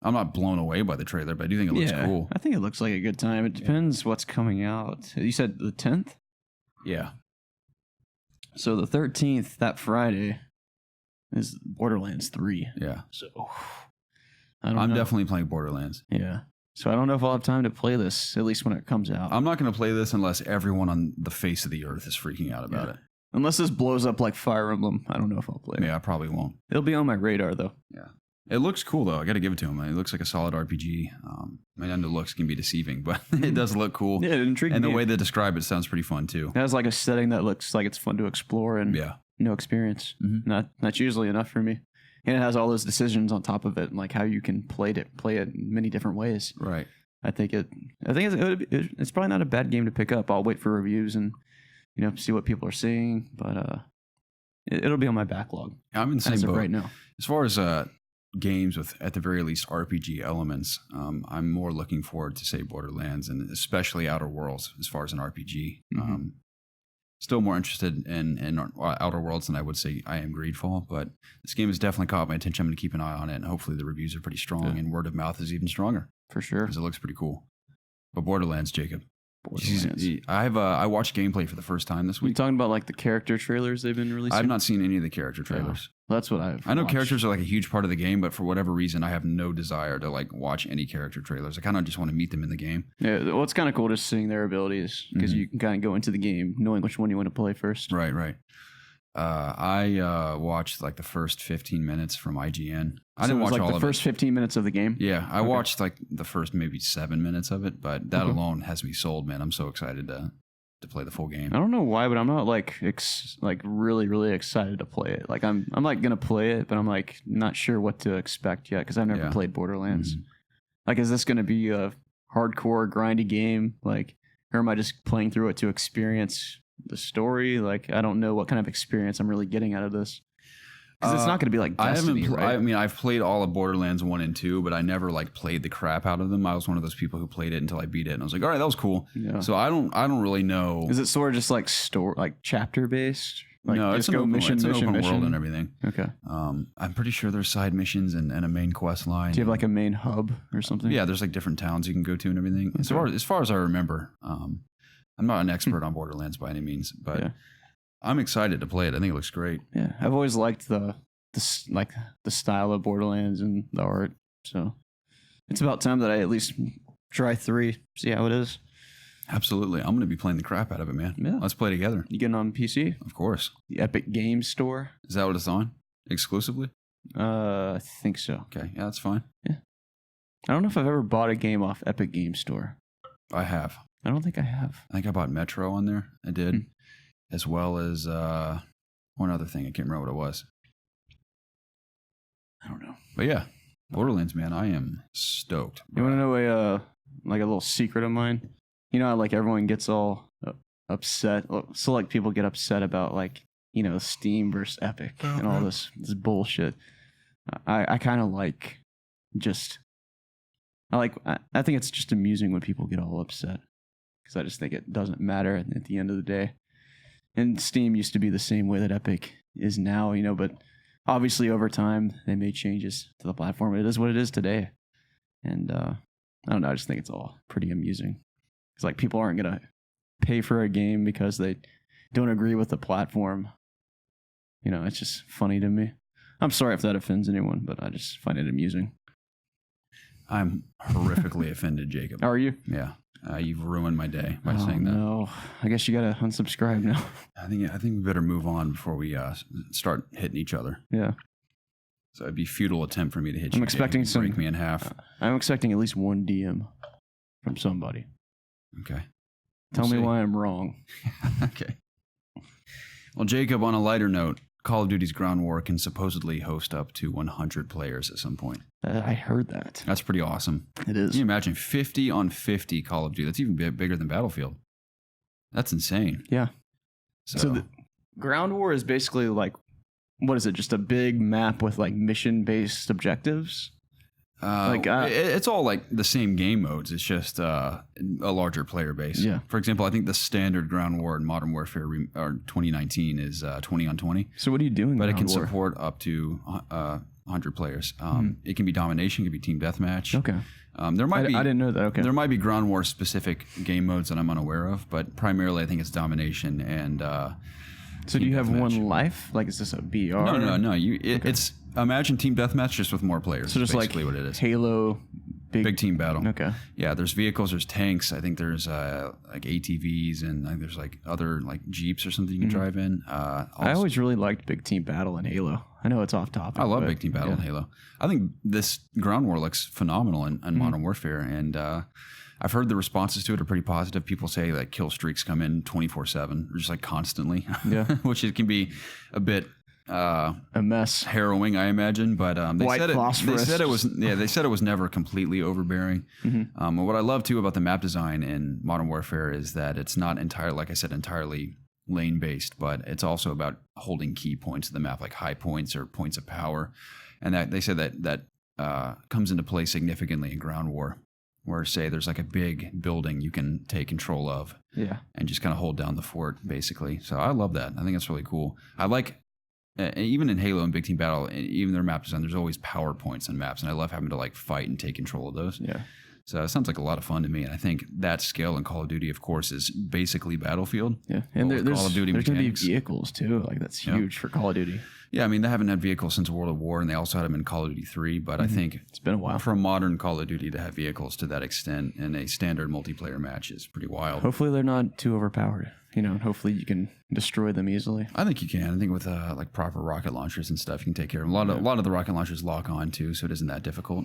I'm not blown away by the trailer, but I do think it looks cool. I think it looks like a good time. It depends what's coming out. You said the 10th? Yeah. So the 13th, that Friday, is Borderlands 3. Yeah. So I'm definitely playing Borderlands. Yeah. So I don't know if I'll have time to play this, at least when it comes out. I'm not going to play this unless everyone on the face of the earth is freaking out about it. Unless this blows up like Fire Emblem, I don't know if I'll play it. Yeah, I probably won't. It'll be on my radar, though. Yeah. It looks cool, though. I got to give it to him. It looks like a solid RPG. I know the looks can be deceiving, but it does look cool. Yeah, it intrigued me. And the way they describe it sounds pretty fun, too. It has like a setting that looks like it's fun to explore and no experience. That's usually enough for me. And it has all those decisions on top of it, and like how you can play it in many different ways. Right. I think it's probably not a bad game to pick up. I'll wait for reviews and see what people are seeing, but it'll be on my backlog. I'm in the same boat right now. As far as games with at the very least RPG elements, I'm more looking forward to say Borderlands and especially Outer Worlds as far as an RPG. Still more interested in Outer Worlds than I would say I am Greedfall, but this game has definitely caught my attention. I'm going to keep an eye on it, and hopefully the reviews are pretty strong and word of mouth is even stronger. For sure. Because it looks pretty cool. But Borderlands, Jacob. Borderlands. I watched gameplay for the first time this week. You talking about like the character trailers they've been releasing? I've not seen any of the character trailers. That's what I know characters are like a huge part of the game, but for whatever reason, I have no desire to like watch any character trailers. I kind of just want to meet them in the game. Yeah, well, it's kind of cool just seeing their abilities because you can kind of go into the game knowing which one you want to play first. Right. I watched like the first 15 minutes from IGN. I didn't watch all of it. The first 15 minutes of the game? Yeah, I watched like the first maybe 7 minutes of it, but that alone has me sold, man. I'm so excited to play the full game. I don't know why, but I'm not like really excited to play it. Like I'm like gonna play it, but I'm like not sure what to expect yet because I've never played Borderlands. Like, is this gonna be a hardcore grindy game? Like, or am I just playing through it to experience the story? Like, I don't know what kind of experience I'm really getting out of this. Because it's not going to be like Destiny, right? I mean, I've played all of Borderlands 1 and 2, but I never like played the crap out of them. I was one of those people who played it until I beat it, and I was like, all right, that was cool. Yeah. So I don't really know. Is it sort of just like chapter based? Like, no, it's an open world and everything. Okay. I'm pretty sure there's side missions and a main quest line. Do you have like a main hub or something? Yeah, there's like different towns you can go to and everything. Okay. As far as I remember, I'm not an expert on Borderlands by any means, but I'm excited to play it. I think it looks great. Yeah, I've always liked the style of Borderlands and the art. So it's about time that I at least try 3, see how it is. Absolutely. I'm going to be playing the crap out of it, man. Yeah. Let's play together. You getting on PC? Of course. The Epic Games Store? Is that what it's on? Exclusively? I think so. Okay. Yeah, that's fine. Yeah. I don't know if I've ever bought a game off Epic Games Store. I have. I don't think I have. I think I bought Metro on there. I did. As well as one other thing. I can't remember what it was. I don't know. But yeah, Borderlands, man, I am stoked. You want to know a little secret of mine? You know how like everyone gets all upset. So like people get upset about like, Steam versus Epic and all this bullshit. I kind of like I think it's just amusing when people get all upset because I just think it doesn't matter at the end of the day. And Steam used to be the same way that Epic is now, but obviously over time they made changes to the platform. It is what it is today. And I don't know, I just think it's all pretty amusing. It's like people aren't going to pay for a game because they don't agree with the platform. It's just funny to me. I'm sorry if that offends anyone, but I just find it amusing. I'm horrifically offended, Jacob. Are you? Yeah. You've ruined my day by saying that. No, I guess you got to unsubscribe now. I think we better move on before we start hitting each other. Yeah. So it'd be a futile attempt for me to hit you. I'm expecting break me in half. I'm expecting at least one DM from somebody. Okay. Tell me why I'm wrong. Okay. Well, Jacob, on a lighter note, Call of Duty's Ground War can supposedly host up to 100 players at some point. I heard that. That's pretty awesome. It is. Can you imagine 50 on 50 Call of Duty? That's even bigger than Battlefield. That's insane. Yeah. So the Ground War is basically like what is it? Just a big map with like mission-based objectives? It's all like the same game modes. It's just a larger player base. Yeah. For example, I think the standard ground war in Modern Warfare 2019 is 20 on 20. So what are you doing? But it can Ground War? support up to 100 players. It can be domination, it can be team deathmatch. Okay. There might be. I didn't know that. Okay. There might be ground war specific game modes that I'm unaware of, but primarily I think it's domination and. So do you have one life? Like, is this a BR? No. It's imagine team deathmatch just with more players. So just basically like what it is. Halo, Big team battle. Okay. Yeah, there's vehicles, there's tanks. I think there's like ATVs and there's like other like Jeeps or something you can drive in. I always really liked big team battle in Halo. I know it's off topic. I love big team battle in Halo. I think this ground war looks phenomenal in Modern Warfare, and I've heard the responses to it are pretty positive. People say like kill streaks come in 24/7, just like constantly. Yeah. Which it can be a bit a mess, harrowing, I imagine. But they said it was never completely overbearing. And what I love too about the map design in Modern Warfare is that it's not entirely lane based, but it's also about holding key points of the map, like high points or points of power, and that they said that comes into play significantly in ground war. Where, say, there's like a big building you can take control of, and just kind of hold down the fort, basically. So I love that. I think it's really cool. I like even in Halo and Big Team Battle, even their map design. There's always power points on maps, and I love having to like fight and take control of those. Yeah. So it sounds like a lot of fun to me, and I think that scale in Call of Duty, of course, is basically Battlefield. Yeah, and there's Call of Duty going to be mechanics. vehicles too. Like that's huge for Call of Duty. Yeah, I mean, they haven't had vehicles since World of War, and they also had them in Call of Duty 3, but I think it's been a while for a modern Call of Duty to have vehicles to that extent in a standard multiplayer match is pretty wild. Hopefully they're not too overpowered, and hopefully you can destroy them easily. I think you can. I think with like proper rocket launchers and stuff, you can take care of them. A lot of the rocket launchers lock on too, so it isn't that difficult.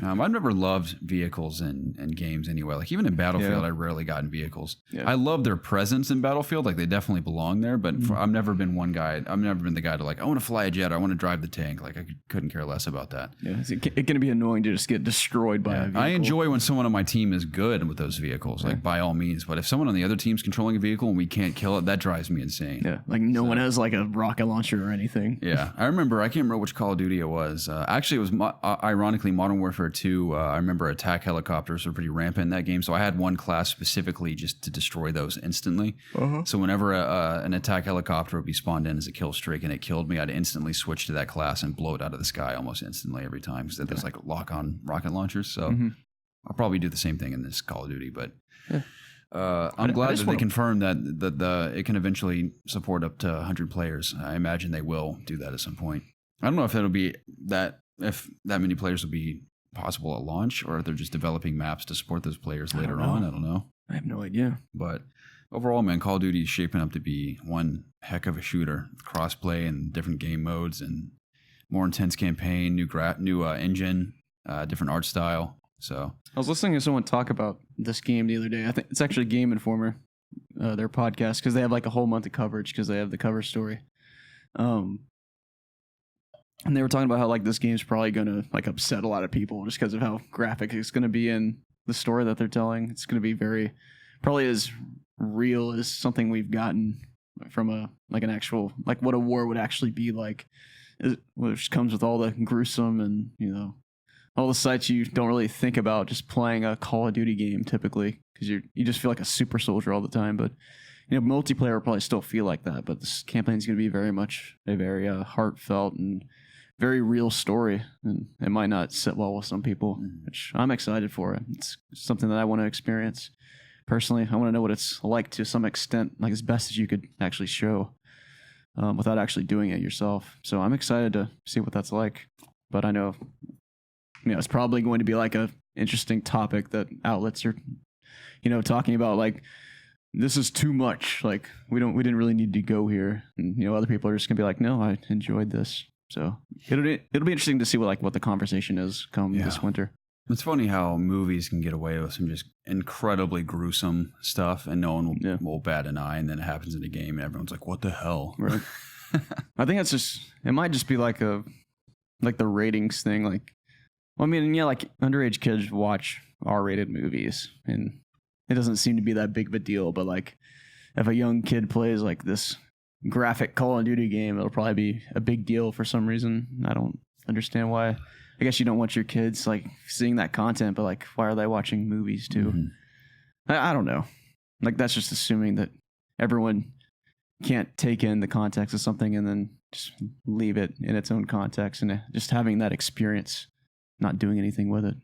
I've never loved vehicles in games anyway. Like even in Battlefield, I rarely got in vehicles. Yeah. I love their presence in Battlefield. Like they definitely belong there. But I've never been the guy to like, I want to fly a jet or I want to drive the tank. Like I couldn't care less about that. Yeah, it can be annoying to just get destroyed by a vehicle. I enjoy when someone on my team is good with those vehicles, like by all means. But if someone on the other team's controlling a vehicle and we can't kill it, that drives me insane. Yeah, like no one has like a rocket launcher or anything. Yeah, I can't remember which Call of Duty it was. Actually, it was ironically Modern Warfare 2. I remember attack helicopters were pretty rampant in that game, so I had one class specifically just to destroy those instantly. So whenever an attack helicopter would be spawned in as a kill streak and it killed me, I'd instantly switch to that class and blow it out of the sky almost instantly every time because there's like lock-on rocket launchers. So I'll probably do the same thing in this Call of Duty, but I'm glad that they confirmed that it can eventually support up to 100 players. I imagine they will do that at some point. I don't know if it'll be if that many players will be possible at launch, or if they're just developing maps to support those players later on. I don't know. I have no idea. But overall, man, Call of Duty is shaping up to be one heck of a shooter. Crossplay and different game modes and more intense campaign, new engine, different art style. So I was listening to someone talk about this game the other day. I think it's actually Game Informer, their podcast, because they have like a whole month of coverage because they have the cover story. And they were talking about how like this game's probably going to like upset a lot of people just because of how graphic it's going to be in the story that they're telling. It's going to be probably as real as something we've gotten from an actual, like what a war would actually be like, which comes with all the gruesome and, all the sights you don't really think about just playing a Call of Duty game typically because you just feel like a super soldier all the time. But, multiplayer will probably still feel like that. But this campaign is going to be very much a very heartfelt and very real story, and it might not sit well with some people, which I'm excited for. It's something that I want to experience personally. I want to know what it's like to some extent, like as best as you could actually show without actually doing it yourself. So I'm excited to see what that's like. But I know, it's probably going to be like a interesting topic that outlets are, talking about like, this is too much. Like we didn't really need to go here. And, other people are just gonna be like, no, I enjoyed this. So it'll be interesting to see what the conversation is come this winter. It's funny how movies can get away with some just incredibly gruesome stuff, and no one will bat an eye, and then it happens in a game, and everyone's like, "What the hell?" Right. I think it might just be like the ratings thing. Like, well, I mean, like underage kids watch R-rated movies, and it doesn't seem to be that big of a deal. But like, if a young kid plays like this graphic Call of Duty game, it'll probably be a big deal for some reason. I don't understand why. I guess you don't want your kids like seeing that content, but like, why are they watching movies too? Mm-hmm. I don't know. Like, that's just assuming that everyone can't take in the context of something and then just leave it in its own context and just having that experience, not doing anything with it.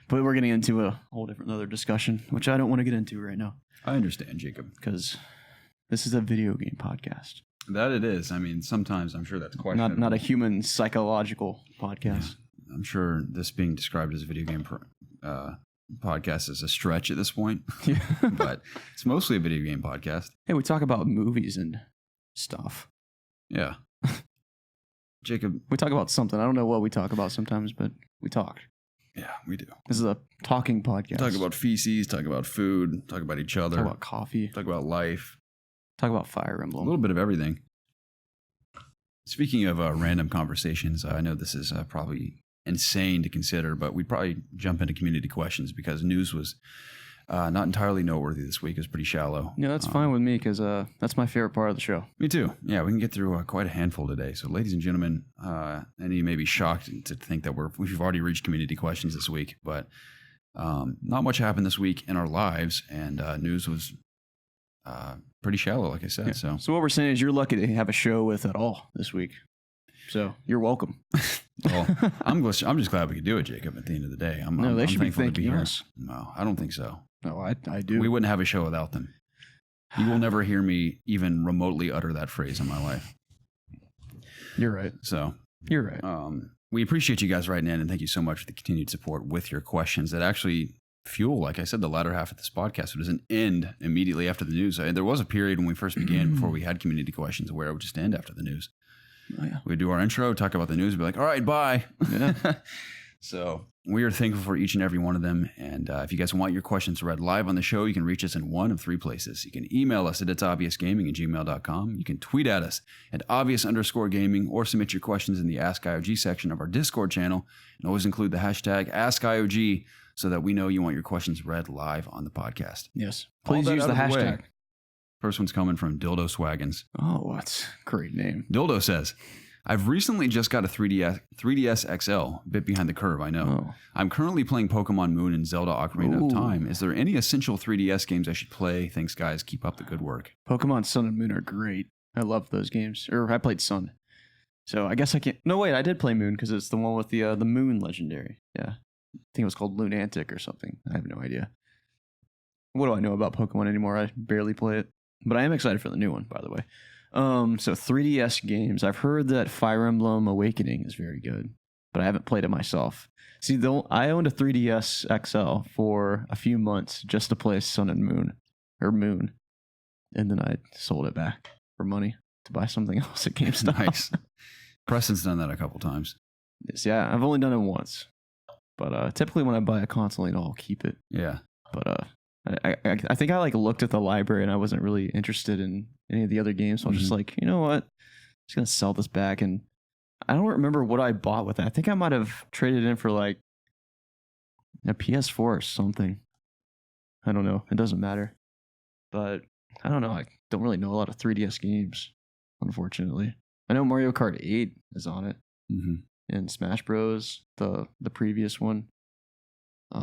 But we're getting into a whole different other discussion, which I don't want to get into right now. I understand, Jacob. Because this is a video game podcast. That it is. I mean, sometimes I'm sure that's questionable. Not a human psychological podcast. Yeah. I'm sure this being described as a video game podcast is a stretch at this point. Yeah. But it's mostly a video game podcast. Hey, we talk about movies and stuff. Yeah. Jacob. We talk about something. I don't know what we talk about sometimes, but we talk. Yeah, we do. This is a talking podcast. Talk about feces, talk about food, talk about each other. Talk about coffee. Talk about life. Talk about Fire Emblem. A little bit of everything. Speaking of random conversations, I know this is probably insane to consider, but we'd probably jump into community questions because news was not entirely noteworthy this week. It was pretty shallow. Yeah, that's fine with me because that's my favorite part of the show. Me too. Yeah, we can get through quite a handful today. So, ladies and gentlemen, and you may be shocked to think that we've already reached community questions this week, but not much happened this week in our lives, and news was pretty shallow, like I said. Yeah. So what we're saying is you're lucky to have a show with at all this week. So you're welcome. Well, I'm just glad we could do it, Jacob. At the end of the day, they should be thanking us. No, I don't think so. No, I do. We wouldn't have a show without them. You will never hear me even remotely utter that phrase in my life. You're right. So you're right. We appreciate you guys writing in, and thank you so much for the continued support with your questions that actually fuel, like I said, the latter half of this podcast. It doesn't end immediately after the news. There was a period when we first began, before we had community questions, where it would just end after the news. Oh, yeah. We'd do our intro, talk about the news, be like, all right, bye. Yeah. So we are thankful for each and every one of them. And if you guys want your questions read live on the show, you can reach us in one of three places. You can email us at ItsObviousGaming@gmail.com. You can tweet at us at @obvious_gaming, or submit your questions in the Ask IOG section of our Discord channel. And always include the hashtag AskIOG so that we know you want your questions read live on the podcast. Yes. Please use the hashtag. First one's coming from Dildo Swaggins. Oh, that's a great name. Dildo says, I've recently just got a 3DS XL, bit behind the curve, I know. Oh. I'm currently playing Pokemon Moon and Zelda Ocarina of Time. Is there any essential 3DS games I should play? Thanks, guys. Keep up the good work. Pokemon Sun and Moon are great. I love those games. Or I played Sun. So I guess I can't. No, wait, I did play Moon because it's the one with the Moon Legendary. Yeah. I think it was called Lunatic or something. I have no idea. What do I know about Pokemon anymore? I barely play it. But I am excited for the new one, by the way. So 3DS games. I've heard that Fire Emblem Awakening is very good, but I haven't played it myself. See, I owned a 3DS XL for a few months just to play Sun and Moon, and then I sold it back for money to buy something else at GameStop. Nice. Preston's done that a couple times. Yes, yeah, I've only done it once, but typically when I buy a console, I'll keep it. Yeah, but I think I looked at the library and I wasn't really interested in any of the other games. So I was just like, you know what? I'm just going to sell this back. And I don't remember what I bought with it. I think I might have traded in for like a PS4 or something. I don't know. It doesn't matter. But I don't know. I don't really know a lot of 3DS games, unfortunately. I know Mario Kart 8 is on it. Mm-hmm. And Smash Bros, the previous one. I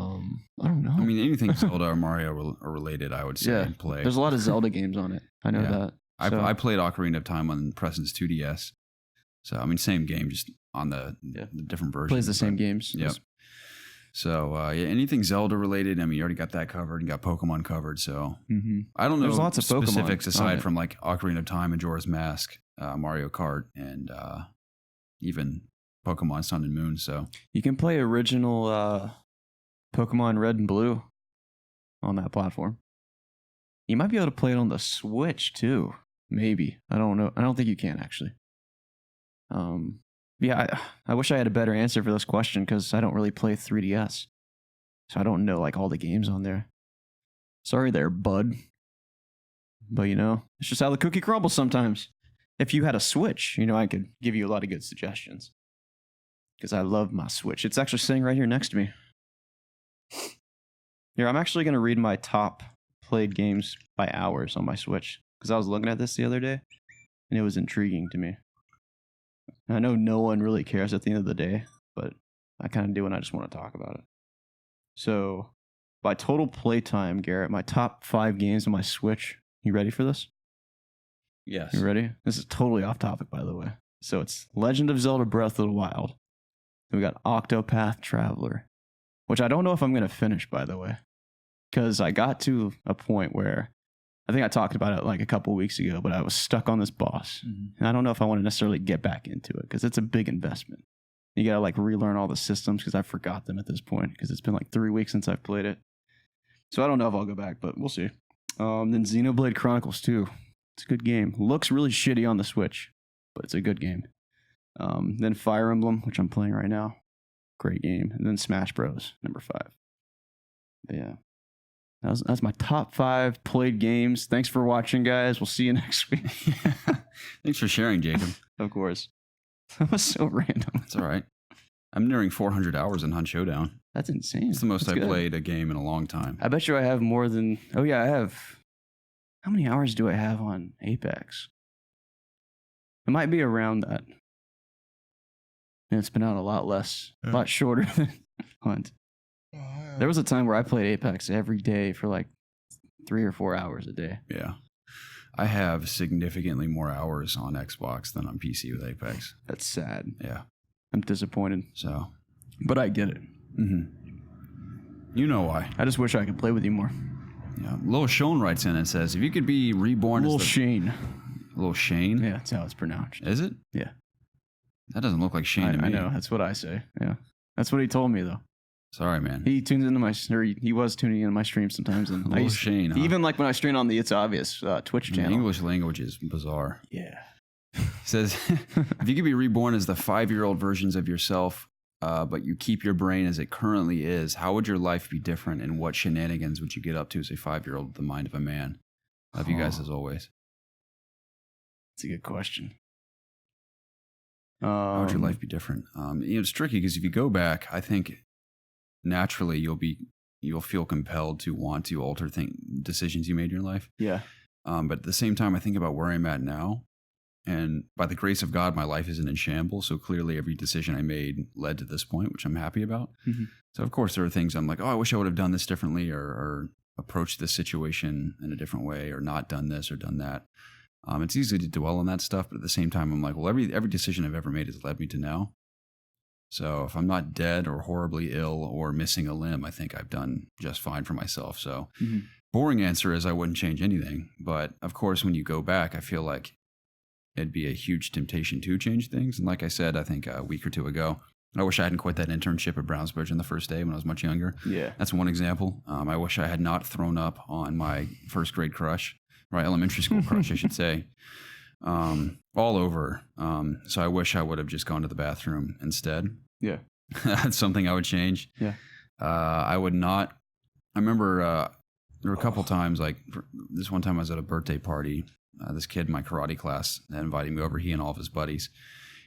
don't know. I mean, anything Zelda or Mario or related, I would say play. There's a lot of Zelda games on it. I know that. I played Ocarina of Time on Preston's 2DS. So, I mean, same game, just on the different versions. Plays the same games. Yep. So, anything Zelda related, I mean, you already got that covered and got Pokemon covered. So, I don't know. There's lots of specifics Pokemon aside from like Ocarina of Time, Majora's Mask, Mario Kart, and even Pokemon Sun and Moon. So, you can play original Pokemon Red and Blue on that platform. You might be able to play it on the Switch too. Maybe. I don't know. I don't think you can actually. I wish I had a better answer for this question because I don't really play 3DS. So I don't know like all the games on there. Sorry there, bud. But it's just how the cookie crumbles sometimes. If you had a Switch, I could give you a lot of good suggestions. Because I love my Switch. It's actually sitting right here next to me. Here, I'm actually going to read my top played games by hours on my Switch because I was looking at this the other day, and and it was intriguing to me. I know no one really cares at the end of the day, but I kind of do, and I just want to talk about it. So, by total playtime, Garrett, my top 5 games on my Switch. You ready for this? Yes. You ready? This is totally off topic, by the way. So it's Legend of Zelda Breath of the Wild. Then we got Octopath Traveler, which I don't know if I'm going to finish, by the way, because I got to a point where I think I talked about it like a couple weeks ago, but I was stuck on this boss. And I don't know if I want to necessarily get back into it because it's a big investment. You got to like relearn all the systems because I forgot them at this point because it's been like 3 weeks since I've played it. So I don't know if I'll go back, but we'll see. Then Xenoblade Chronicles 2. It's a good game. Looks really shitty on the Switch, but it's a good game. Then Fire Emblem, which I'm playing right now. Great game. And then Smash Bros. Number 5. But yeah. That's my top 5 played games. Thanks for watching, guys. We'll see you next week. Thanks for sharing, Jacob. Of course. That was so random. It's all right. I'm nearing 400 hours in Hunt Showdown. That's insane. It's the most That's I've good. played a game in a long time. I bet you I have more than... Oh, yeah, I have... How many hours do I have on Apex? It might be around that. And it's been out a lot less, a lot shorter than Hunt. There was a time where I played Apex every day for like 3 or 4 hours a day. Yeah. I have significantly more hours on Xbox than on PC with Apex. That's sad. Yeah. I'm disappointed. So. But I get it. You know why. I just wish I could play with you more. Yeah. Lil Shone writes in and says, if you could be reborn Lil as the... Shane. Lil Shane? Yeah, that's how it's pronounced. Is it? Yeah. That doesn't look like Shane to me. I know. That's what I say. Yeah. That's what he told me, though. Sorry, man. He tunes into my... Or he was tuning into my stream sometimes. And Lil Shane, huh? Even like when I stream on the It's Obvious Twitch The channel. English language is bizarre. Yeah. He says, if you could be reborn as the 5-year-old versions of yourself, but you keep your brain as it currently is, how would your life be different, and what shenanigans would you get up to as a 5-year-old with the mind of a man? Love you guys as always. That's a good question. How would your life be different? It's tricky because if you go back, I think naturally you'll feel compelled to want to alter decisions you made in your life. Yeah. But at the same time, I think about where I'm at now, and by the grace of God, my life isn't in shambles. So clearly, every decision I made led to this point, which I'm happy about. So of course, there are things I'm like, oh, I wish I would have done this differently, or approached this situation in a different way, or not done this or done that. It's easy to dwell on that stuff, but at the same time, I'm like, well, every decision I've ever made has led me to now. So if I'm not dead or horribly ill or missing a limb, I think I've done just fine for myself. So boring answer is I wouldn't change anything. But of course, when you go back, I feel like it'd be a huge temptation to change things. And like I said, I think a week or two ago, I wish I hadn't quit that internship at Brownsbridge on the first day when I was much younger. Yeah. That's one example. I wish I had not thrown up on my first grade crush, right? Elementary school crush, I should say. All over. So I wish I would have just gone to the bathroom instead. Yeah. That's something I would change. Yeah. I would not. I remember there were a couple times, like this one time I was at a birthday party. This kid in my karate class invited me over, he and all of his buddies.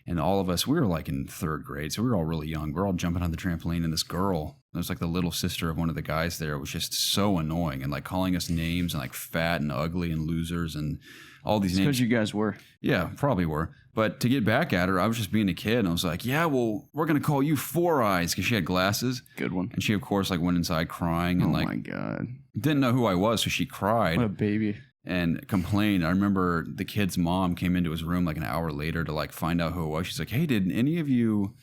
And all of us, we were like in 3rd grade, so we were all really young. We're all jumping on the trampoline, and this girl, it was like the little sister of one of the guys there, was just so annoying and like calling us names and like fat and ugly and losers and all these names. Because you guys were. Yeah, probably were. But to get back at her, I was just being a kid, and I was like, yeah, well, we're going to call you Four Eyes, because she had glasses. Good one. And she, of course, like went inside crying and Oh like my God. didn't know who I was, so she cried. What a baby. And complained. I remember the kid's mom came into his room like an hour later to like find out who it was. She's like, hey, did any of you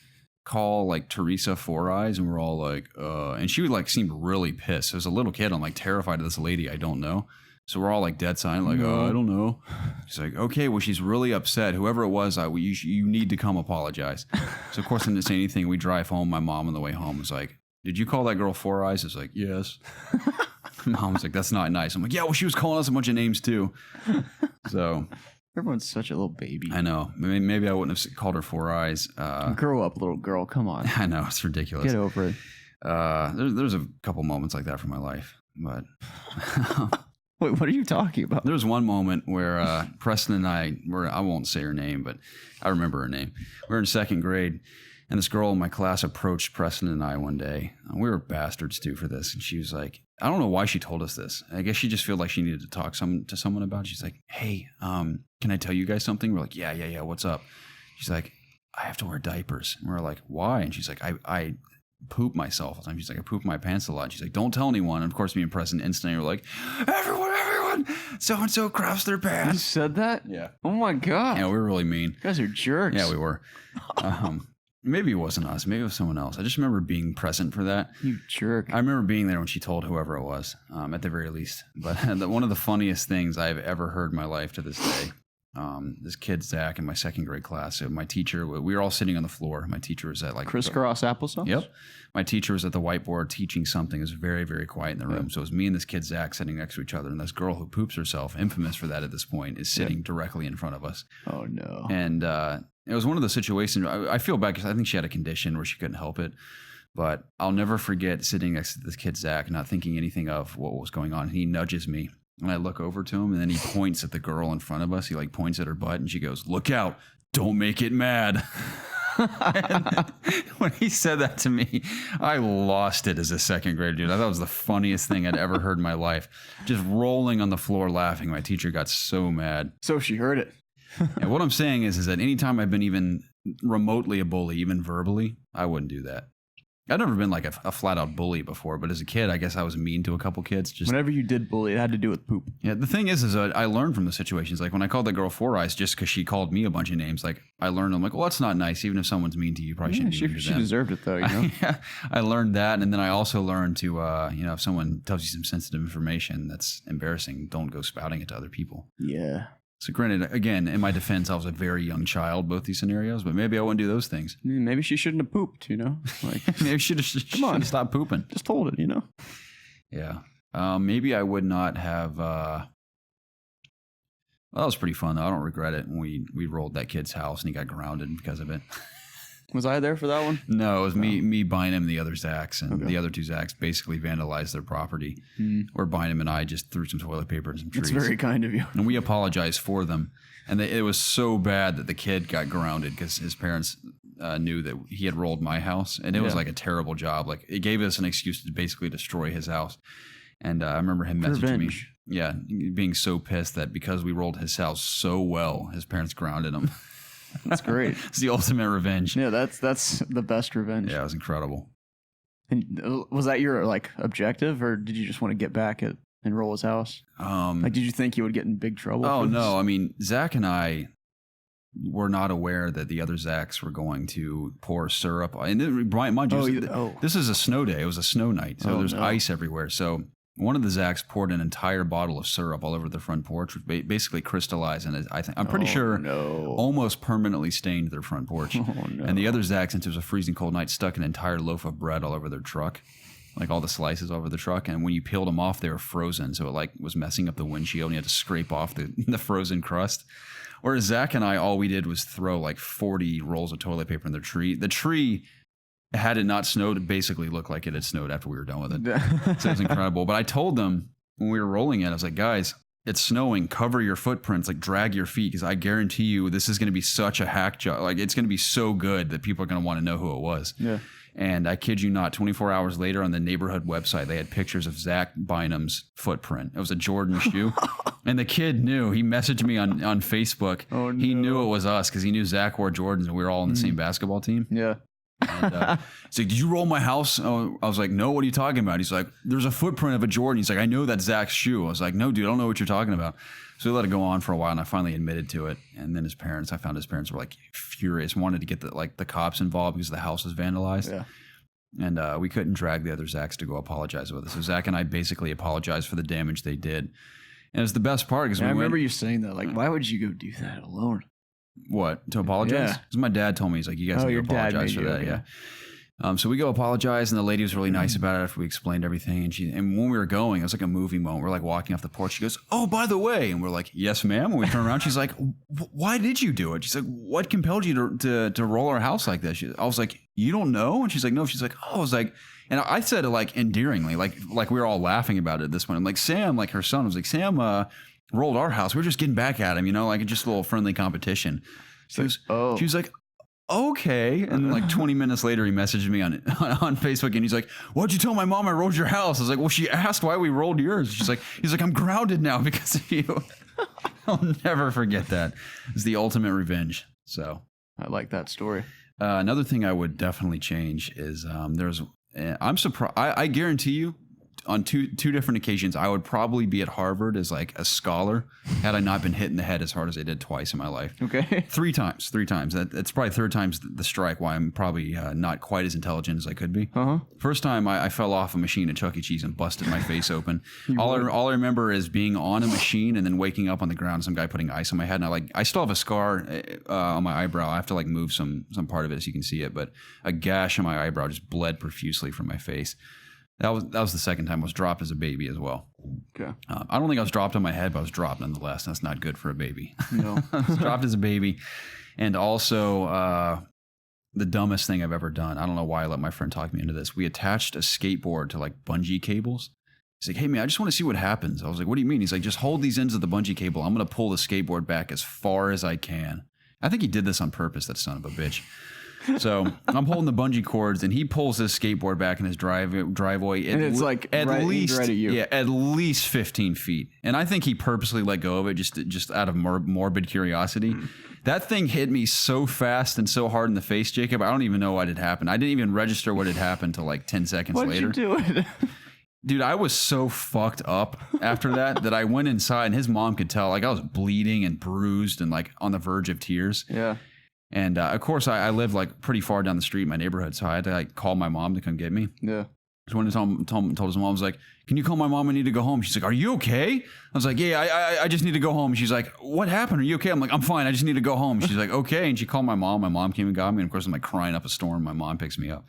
call like Teresa Four Eyes? And we're all like, and she would like seemed really pissed. As a little kid, I'm like terrified of this lady I don't know. So we're all like dead silent, like, I don't know. She's like, okay, well, she's really upset. Whoever it was, you need to come apologize. So of course I didn't say anything. We drive home. My mom on the way home was like, did you call that girl Four Eyes? I was like, yes. Mom was like, that's not nice. I'm like, yeah, well, she was calling us a bunch of names too. So Everyone's such a little baby. I know. Maybe I wouldn't have called her Four Eyes. Grow up, little girl. Come on. I know. It's ridiculous. Get over it. There's a couple moments like that from my life. But Wait, what are you talking about? there was one moment where Preston and I won't say her name, but I remember her name. We were in 2nd grade. And this girl in my class approached Preston and I one day. We were bastards too for this. And she was like, I don't know why she told us this. I guess she just felt like she needed to talk to someone about it. She's like, hey, can can I tell you guys something? We're like, yeah. What's up? She's like, I have to wear diapers. And we're like, why? And she's like, I poop myself all the time. She's like, I poop my pants a lot. She's like, don't tell anyone. And of course, me and Preston instantly were like, everyone, so-and-so craps their You pants. said that? Yeah. Oh my God. Yeah, we were really mean. You guys are jerks. Yeah, we were. Maybe it wasn't us. Maybe it was someone else. I just remember being present for that. You jerk. I remember being there when she told whoever it was, at the very least. But one of the funniest things I've ever heard in my life to this day, this kid, Zach, in my second grade class, so my teacher, we were all sitting on the floor. My teacher was at like... Crisscross applesauce? Yep. My teacher was at the whiteboard teaching something. It was very, very quiet in the room. So it was me and this kid, Zach, sitting next to each other. And this girl who poops herself, infamous for that at this point, is sitting directly in front of us. Oh, no. And it was one of those situations. I feel bad because I think she had a condition where she couldn't help it. But I'll never forget sitting next to this kid, Zach, not thinking anything of what was going on. He nudges me. And I look over to him, and then he points at the girl in front of us. He like points at her butt, and she goes, "Look out. Don't make it mad." And when he said that to me, I lost it as a second grader, dude. I thought it was the funniest thing I'd ever heard in my life. Just rolling on the floor laughing. My teacher got so mad. So she heard it. And what I'm saying is that anytime I've been even remotely a bully, even verbally, I wouldn't do that. I've never been like a flat out bully before, but as a kid, I guess I was mean to a couple kids. Just Whenever you did bully, it had to do with poop. Yeah, the thing is I learned from the situations. Like when I called that girl Four Eyes just because she called me a bunch of names, like I learned, I'm like, well, that's not nice. Even if someone's mean to you, you probably shouldn't be mean to She them. deserved it though, you know? Yeah, I learned that. And then I also learned to, if someone tells you some sensitive information that's embarrassing, don't go spouting it to other people. Yeah. So granted, again, in my defense, I was a very young child, both these scenarios, but maybe I wouldn't do those things. Maybe she shouldn't have pooped, you know? Like, Maybe she should stop pooping. just told it, you know? Yeah. Maybe I would not have... well, that was pretty fun, though. I don't regret it when we rolled that kid's house and he got grounded because of it. Was I there for that one? No, it was me, Bynum, and the other Zachs, and the other two Zachs basically vandalized their property. Where Bynum and I just threw some toilet paper and some trees. That's very kind of you. And we apologized for them. And it was so bad that the kid got grounded because his parents knew that he had rolled my house. And it was like a terrible job. Like it gave us an excuse to basically destroy his house. And I remember him messaging me. Yeah, being so pissed that because we rolled his house so well, his parents grounded him. That's great. It's the ultimate revenge. Yeah, that's the best revenge. Yeah, it was incredible. And was that your like objective, or did you just want to get back at and roll his house? Like, did you think you would get in big trouble? Oh no, I mean Zach and I were not aware that the other Zachs were going to pour syrup. And Brian, mind you, this is a snow day. It was a snow night, so there's ice everywhere. So one of the Zachs poured an entire bottle of syrup all over the front porch, which basically crystallized, and I'm pretty sure almost permanently stained their front porch. And the other Zach, since it was a freezing cold night, stuck an entire loaf of bread all over their truck, like all the slices over the truck. And when you peeled them off, they were frozen, so it like was messing up the windshield, and you had to scrape off the frozen crust. Whereas Zach and I, all we did was throw like 40 rolls of toilet paper in the tree. The tree, had it not snowed, it basically looked like it had snowed after we were done with it. So it was incredible. But I told them when we were rolling it, I was like, guys, it's snowing. Cover your footprints, like drag your feet, because I guarantee you this is going to be such a hack job. Like it's going to be so good that people are going to want to know who it was. Yeah. And I kid you not, 24 hours later on the neighborhood website, they had pictures of Zach Bynum's footprint. It was a Jordan shoe. And the kid knew. He messaged me on Facebook. Oh, no. He knew it was us because he knew Zach wore Jordans and we were all on the same basketball team. Yeah. And he's like, did you roll my house? Oh, I was like, no, what are you talking about? He's like, there's a footprint of a Jordan. He's like, I know that's Zach's shoe. I was like, no, dude, I don't know what you're talking about. So we let it go on for a while, and I finally admitted to it. And then I found his parents were like furious, wanted to get the cops involved because the house was vandalized. Yeah. And we couldn't drag the other Zachs to go apologize with us. So Zach and I basically apologized for the damage they did. And it's the best part because I remember you saying that. Like, why would you go do that alone? What, to apologize? Yeah. Because my dad told me, he's like, you guys need to apologize for that. Okay. Yeah. So we go apologize, and the lady was really nice about it after we explained everything. And when we were going, it was like a movie moment. We're like walking off the porch. She goes, oh, by the way. And we're like, yes, ma'am. When we turn around, she's like, why did you do it? She's like, what compelled you to roll our house like this? I was like, you don't know? And she's like, no. She's like, oh, I was like, and I said it like endearingly, like we were all laughing about it at this point. I'm like, Sam, like her son was like, Sam rolled our house. We were just getting back at him, like just a little friendly competition. She was like, okay. And like 20 minutes later, he messaged me on Facebook, and he's like, what'd you tell my mom I rolled your house? I was like, well, she asked why we rolled yours. He's like, I'm grounded now because of you. I'll never forget that. It's the ultimate revenge. So I like that story. another thing I would definitely change is I'm surprised. I guarantee you, on two different occasions, I would probably be at Harvard as like a scholar had I not been hit in the head as hard as I did twice in my life. Okay. Three times. That's probably third time's the strike. Why I'm probably not quite as intelligent as I could be. First time I fell off a machine at Chuck E. Cheese and busted my face open. All I remember is being on a machine and then waking up on the ground, some guy putting ice on my head, and I still have a scar on my eyebrow. I have to like move some part of it so you can see it, but a gash on my eyebrow just bled profusely from my face. That was the second time I was dropped as a baby as well. Okay. I don't think I was dropped on my head, but I was dropped nonetheless. That's not good for a baby. No. I was dropped as a baby. And also, the dumbest thing I've ever done. I don't know why I let my friend talk me into this. We attached a skateboard to like bungee cables. He's like, hey man, I just want to see what happens. I was like, what do you mean? He's like, just hold these ends of the bungee cable. I'm going to pull the skateboard back as far as I can. I think he did this on purpose, that son of a bitch. So I'm holding the bungee cords, and he pulls his skateboard back in his driveway. And it's like at least right at you. Yeah, at least 15 feet. And I think he purposely let go of it just out of morbid curiosity. That thing hit me so fast and so hard in the face, Jacob. I don't even know what had happened. I didn't even register what had happened till like 10 seconds later. What'd you do it? Dude, I was so fucked up after that I went inside, and his mom could tell. Like I was bleeding and bruised and like on the verge of tears. Yeah. And of course, I lived like pretty far down the street in my neighborhood, so I had to like call my mom to come get me. Yeah. So when I told his mom, I was like, "Can you call my mom? I need to go home." She's like, "Are you okay?" I was like, "Yeah, I just need to go home." She's like, "What happened? Are you okay?" I'm like, "I'm fine. I just need to go home." She's like, "Okay." And she called my mom. My mom came and got me. And of course, I'm like crying up a storm. My mom picks me up.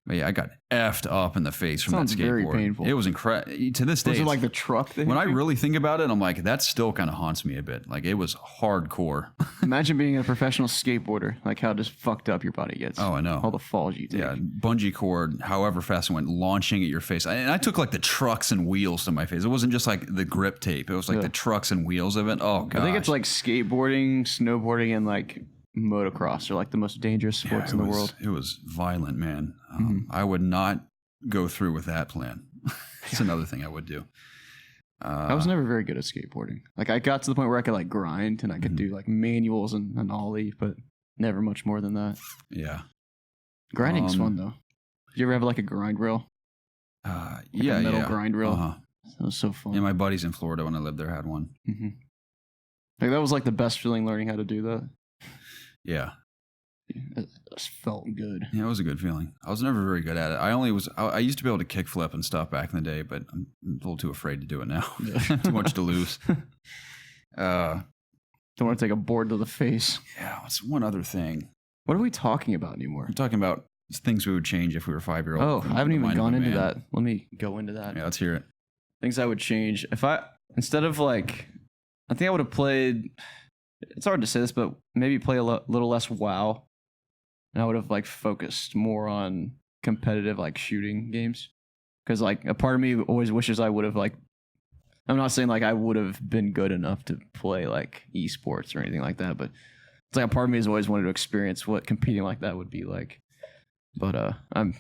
But yeah, I got effed up in the face from Sounds that skateboard. very painful. It was incredible. To this day, Was it like the truck thing? when I really think about it, I'm like, that still kind of haunts me a bit. Like it was hardcore. Imagine being a professional skateboarder, like how just fucked up your body gets. Oh, I know. All the falls you take. Yeah, bungee cord, however fast it went, launching at your face. And I took like the trucks and wheels to my face. It wasn't just like the grip tape. It was like the trucks and wheels of it. Oh, God. I think it's like skateboarding, snowboarding, and like motocross are like the most dangerous sports in the world. It was violent, man. I would not go through with that plan. It's another thing I would do. I was never very good at skateboarding. Like I got to the point where I could like grind and I could do like manuals and an ollie, but never much more than that. Yeah. Grinding's fun though. Did you ever have like a grind reel? A metal grind reel. That was so fun. Yeah, my buddies in Florida when I lived there had one. Like that was like the best feeling learning how to do that. Yeah. It just felt good. Yeah, it was a good feeling. I was never very good at it. I used to be able to kickflip and stuff back in the day, but I'm a little too afraid to do it now. Too much to lose. Don't want to take a board to the face. Yeah, what's one other thing? What are we talking about anymore? We're talking about things we would change if we were 5-year-old. Oh, I haven't even gone into that. Let me go into that. Yeah, let's hear it. Things I would change. Instead of like, I think I would have played, it's hard to say this, but maybe play a little less WoW. And I would have like focused more on competitive like shooting games. Because like a part of me always wishes I would have like, I'm not saying like I would have been good enough to play like esports or anything like that, but it's like a part of me has always wanted to experience what competing like that would be like. But I'm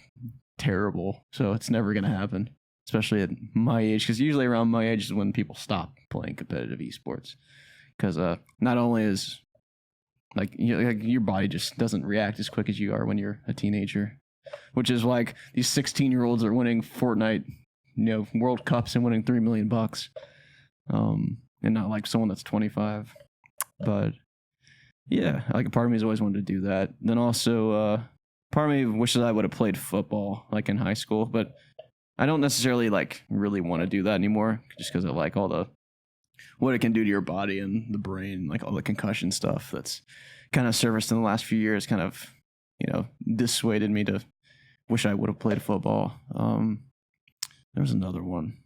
terrible, so it's never going to happen, especially at my age, because usually around my age is when people stop playing competitive esports. Because not only is like your body just doesn't react as quick as you are when you're a teenager, which is like these 16-year-olds are winning Fortnite, World Cups and winning $3 million, and not like someone that's 25. But yeah, like a part of me has always wanted to do that. Then also, part of me wishes I would have played football like in high school, but I don't necessarily like really want to do that anymore, just because of like all the what it can do to your body and the brain, like all the concussion stuff that's kind of surfaced in the last few years, kind of, dissuaded me to wish I would have played football. There was another one.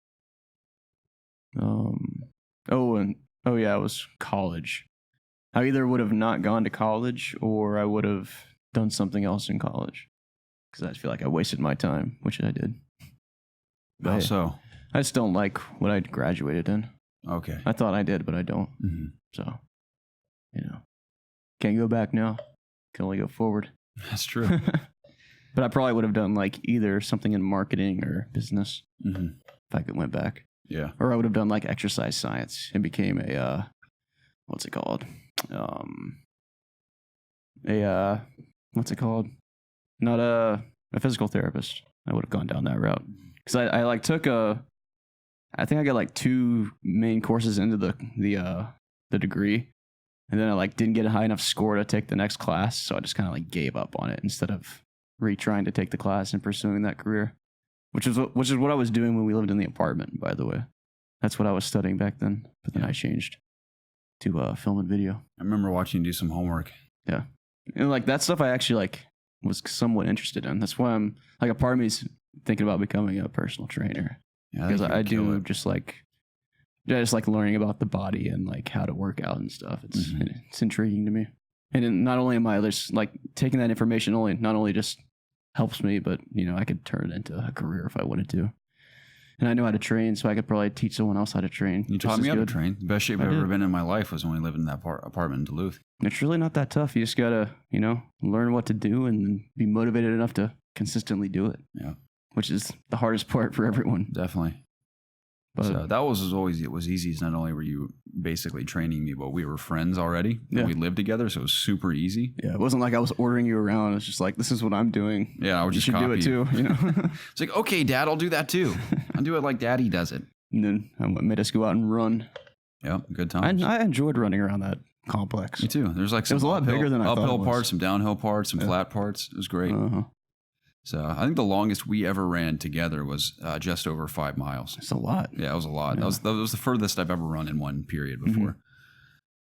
It was college. I either would have not gone to college or I would have done something else in college, because I feel like I wasted my time, which I did. How so? I just don't like what I graduated in. Okay. I thought I did, but I don't. Mm-hmm. So, can't go back now. Can only go forward. That's true. But I probably would have done like either something in marketing or business if I went back. Yeah. Or I would have done like exercise science and became what's it called? What's it called? Not a physical therapist. I would have gone down that route because I like took I think I got like 2 main courses into the degree, and then I like didn't get a high enough score to take the next class, so I just kind of like gave up on it instead of retrying to take the class and pursuing that career, which is what I was doing when we lived in the apartment. By the way, that's what I was studying back then. But then I changed to film and video. I remember watching you do some homework. Yeah, and like that stuff I actually like was somewhat interested in. That's why I'm like a part of me's thinking about becoming a personal trainer. Yeah, because I do just like learning about the body and like how to work out and stuff. It's intriguing to me. And then not only am I just like taking that information not only just helps me, but you know I could turn it into a career if I wanted to. And I know how to train, so I could probably teach someone else how to train. You taught me how to train. The best shape I've ever been in my life was when we lived in that apartment in Duluth. It's really not that tough. You just gotta, you know, learn what to do and be motivated enough to consistently do it. Yeah. Which is the hardest part for everyone. Definitely. But so that was always, it was easy. Not only were you basically training me, but we were friends already. Yeah. We lived together, so it was super easy. Yeah, it wasn't like I was ordering you around. It's just like, this is what I'm doing. Yeah, I would just copy. You should do it too, you know? It's like, okay, Dad, I'll do that too. I'll do it like Daddy does it. And then I made us go out and run. Yeah, good times. I enjoyed running around that complex. Me too. There's like some it was a lot bigger than I thought uphill parts, some downhill parts, some flat parts. It was great. So I think the longest we ever ran together was just over 5 miles. That's a lot. Yeah, it was a lot. Yeah. That was the furthest I've ever run in one period before.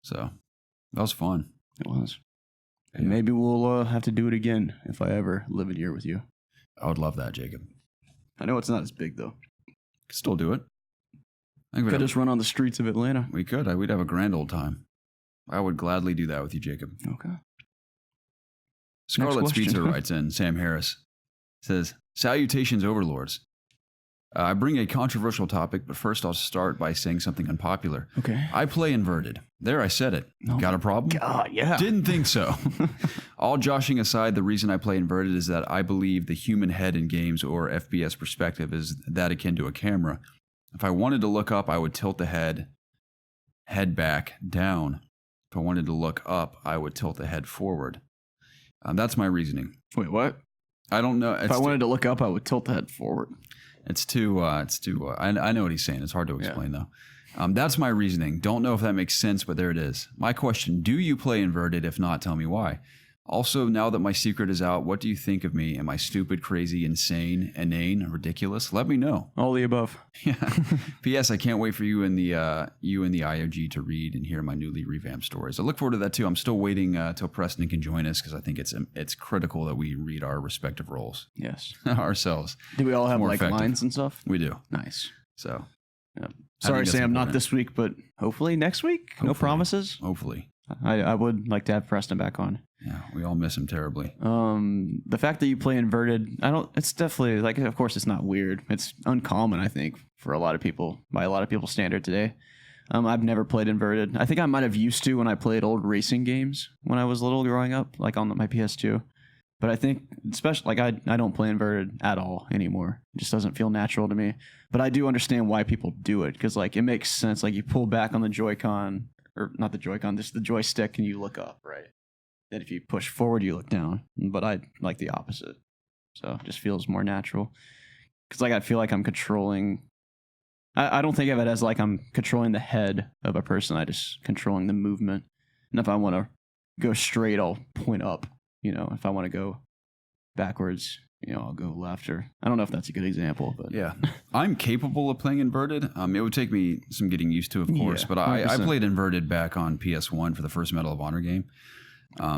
So that was fun. It was. And maybe we'll have to do it again if I ever live in here with you. I would love that, Jacob. I know it's not as big though. Could still do it. I could just run on the streets of Atlanta. We could. We'd have a grand old time. I would gladly do that with you, Jacob. Okay. Scarlet Speedster writes in, Sam Harris. Says, salutations, overlords. I bring a controversial topic, but first I'll start by saying something unpopular. Okay. I play inverted. There, I said it. Got a problem? God, yeah. Didn't think so. All joshing aside, the reason I play inverted is that I believe the human head in games or FPS perspective is that akin to a camera. If I wanted to look up, I would tilt the head back, down. If I wanted to look up, I would tilt the head forward. That's my reasoning. Wait, what? I don't know. If I wanted to look up, I would tilt the head forward. It's too, I know what he's saying. It's hard to explain though. That's my reasoning. Don't know if that makes sense, but there it is. My question, do you play inverted? If not, tell me why. Also, now that my secret is out, what do you think of me? Am I stupid, crazy, insane, inane, ridiculous? Let me know. All the above. Yeah. P.S. I can't wait for you and the IOG to read and hear my newly revamped stories. I look forward to that too. I'm still waiting till Preston can join us because I think it's critical that we read our respective roles. Yes. Ourselves. Do we all have like lines and stuff? We do. Nice. So. Yeah. Sorry, Sam, not this week, but hopefully next week. Hopefully. No promises. Hopefully. I would like to have Preston back on. Yeah, we all miss him terribly. The fact that you play inverted, it's definitely like, of course it's not weird. It's uncommon, I think, for a lot of people, by a lot of people's standard today. I've never played inverted. I think I might have used to when I played old racing games when I was little growing up, like on my PS2. But I think, especially, like I don't play inverted at all anymore. It just doesn't feel natural to me. But I do understand why people do it, because like it makes sense. Like you pull back on the Joy-Con, or not the Joy-Con, just the joystick, and you look up, right? Then if you push forward, you look down. But I like the opposite. So it just feels more natural. Because like I feel like I'm controlling... I don't think of it as like I'm controlling the head of a person. I just controlling the movement. And if I want to go straight, I'll point up. You know, if I want to go backwards, you know, I'll go left. Or I don't know if that's a good example, but yeah, I'm capable of playing inverted. It would take me some getting used to, of course. But I played inverted back on PS1 for the first Medal of Honor game.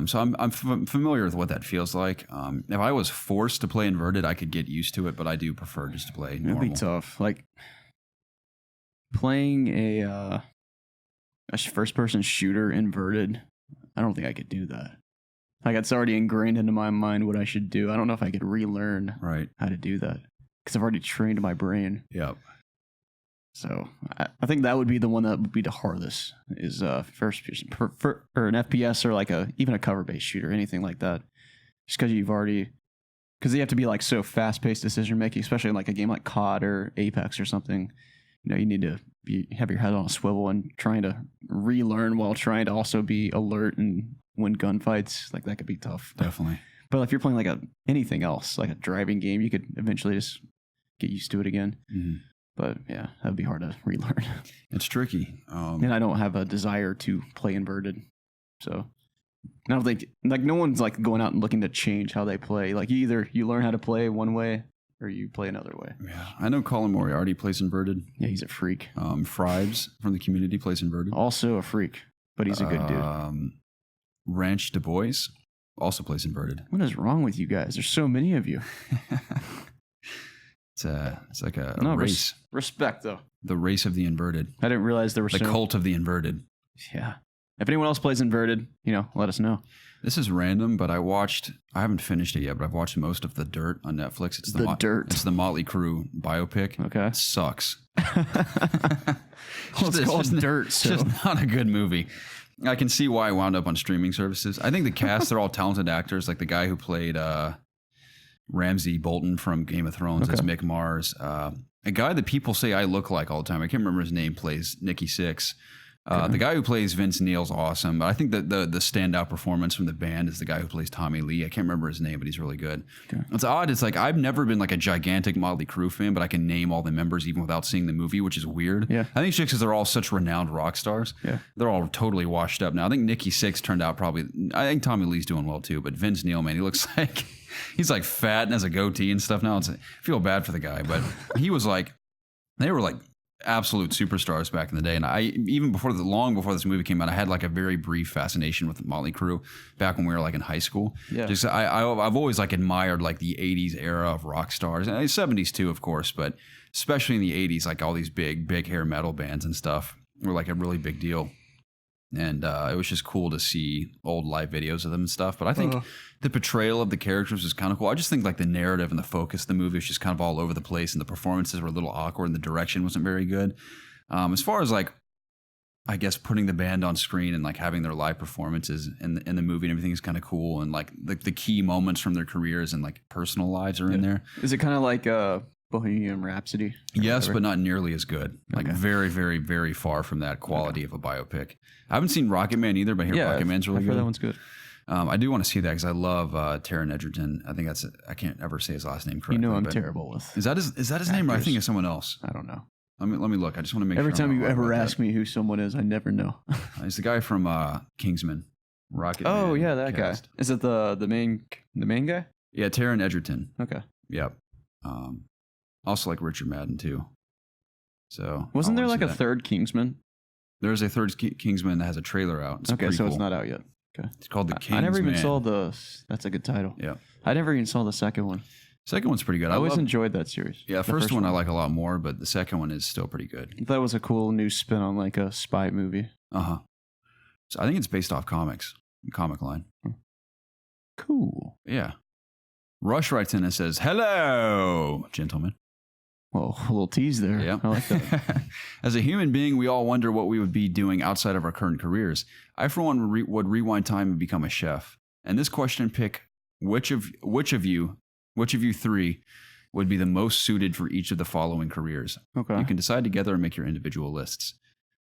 So I'm familiar with what that feels like. If I was forced to play inverted, I could get used to it, but I do prefer just to play normal. It'd be tough. Like playing a first-person shooter inverted, I don't think I could do that. Like it's already ingrained into my mind what I should do. I don't know if I could relearn how to do that because I've already trained my brain. Yep. So I think that would be the one that would be the hardest is first person or an FPS or like even a cover-based shooter, anything like that. Just because because they have to be like so fast-paced decision making, especially in like a game like COD or Apex or something. you need to have your head on a swivel and trying to relearn while trying to also be alert and win gunfights. Like that could be tough. Definitely. But if you're playing like anything else, like a driving game, you could eventually just get used to it again. Mm-hmm. But yeah, that'd be hard to relearn. It's tricky. And I don't have a desire to play inverted. So I don't think like no one's like going out and looking to change how they play. Like either you learn how to play one way or you play another way. Yeah, I know Colin Moriarty plays inverted. Yeah, he's a freak. Fribes from the community plays inverted. Also a freak, but he's a good dude. Ranch Du Bois also plays inverted. What is wrong with you guys? There's so many of you. It's like a race. Respect though. The race of the inverted. I didn't realize there were the cult of the inverted. Yeah. If anyone else plays inverted, let us know. This is random, but I haven't finished it yet, but I've watched most of The Dirt on Netflix. It's The Dirt. It's the Motley Crue biopic. Okay. It sucks. It's called Dirt, so. It's just not a good movie. I can see why I wound up on streaming services. I think the cast, they're all talented actors. Like the guy who played Ramsay Bolton from Game of Thrones as Mick Mars. A guy that people say I look like all the time. I can't remember his name, plays Nikki Sixx. The guy who plays Vince Neil's awesome, but I think that the standout performance from the band is the guy who plays Tommy Lee. I can't remember his name, but he's really good. Okay. It's odd. It's like I've never been like a gigantic Motley Crue fan, but I can name all the members even without seeing the movie, which is weird. Yeah. I think it's just because they're all such renowned rock stars. Yeah. They're all totally washed up now. I think Nikki Sixx turned out probably. I think Tommy Lee's doing well too, but Vince Neil, man, he looks like he's like fat and has a goatee and stuff now. I feel bad for the guy, but he was like, they were like absolute superstars back in the day. And I, even long before this movie came out, I had like a very brief fascination with Motley Crue back when we were like in high school. Yeah. Just I've always like admired like the 80s era of rock stars, and the 70s too, of course, but especially in the 80s, like all these big hair metal bands and stuff were like a really big deal. And it was just cool to see old live videos of them and stuff. But I think the portrayal of the characters was kind of cool. I just think like the narrative and the focus of the movie was just kind of all over the place, and the performances were a little awkward and the direction wasn't very good. As far as like, I guess putting the band on screen and like having their live performances in the movie and everything is kind of cool. And like the key moments from their careers and like personal lives are in there. Is it kind of like Bohemian Rhapsody? Yes, but not nearly as good. Like very, very, very far from that quality of a biopic. I haven't seen Rocket Man either, but I hear Rocket Man's really good. That one's good. I do want to see that because I love Taron Egerton. I think I can't ever say his last name correctly. I'm terrible with. Is that his name, or I think it's someone else? I don't know. Let me look. I just want to make Every sure. time you ever ask me who someone is, I never know. He's the guy from Kingsman. Rocket Man. Oh yeah, that guy. Is it the main guy? Yeah, Taron Egerton. Okay. Yep. Also like Richard Madden too. So wasn't there like a third Kingsman? There's a third Kingsman that has a trailer out. It's okay, so it's not out yet. Okay. It's called The Kingsman. I never even saw that's a good title. Yeah. I never even saw the second one. Second one's pretty good. I always enjoyed that series. Yeah, first one I like a lot more, but the second one is still pretty good. That was a cool new spin on like a spy movie. Uh-huh. So I think it's based off comics, comic line. Cool. Yeah. Rush writes in and says, "Hello, gentlemen." Well, a little tease there. Yeah. I like that. As a human being, we all wonder what we would be doing outside of our current careers. I, for one, would rewind time and become a chef. And this question pick, which of you three would be the most suited for each of the following careers? Okay. You can decide together and make your individual lists.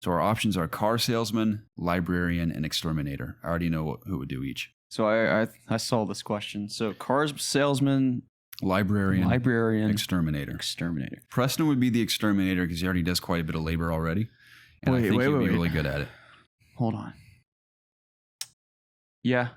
So our options are car salesman, librarian, and exterminator. I already know who would do each. So I saw this question. So cars salesman, librarian, exterminator. Preston would be the exterminator because he already does quite a bit of labor already. And I think he'd be really good at it. Hold on. Yeah,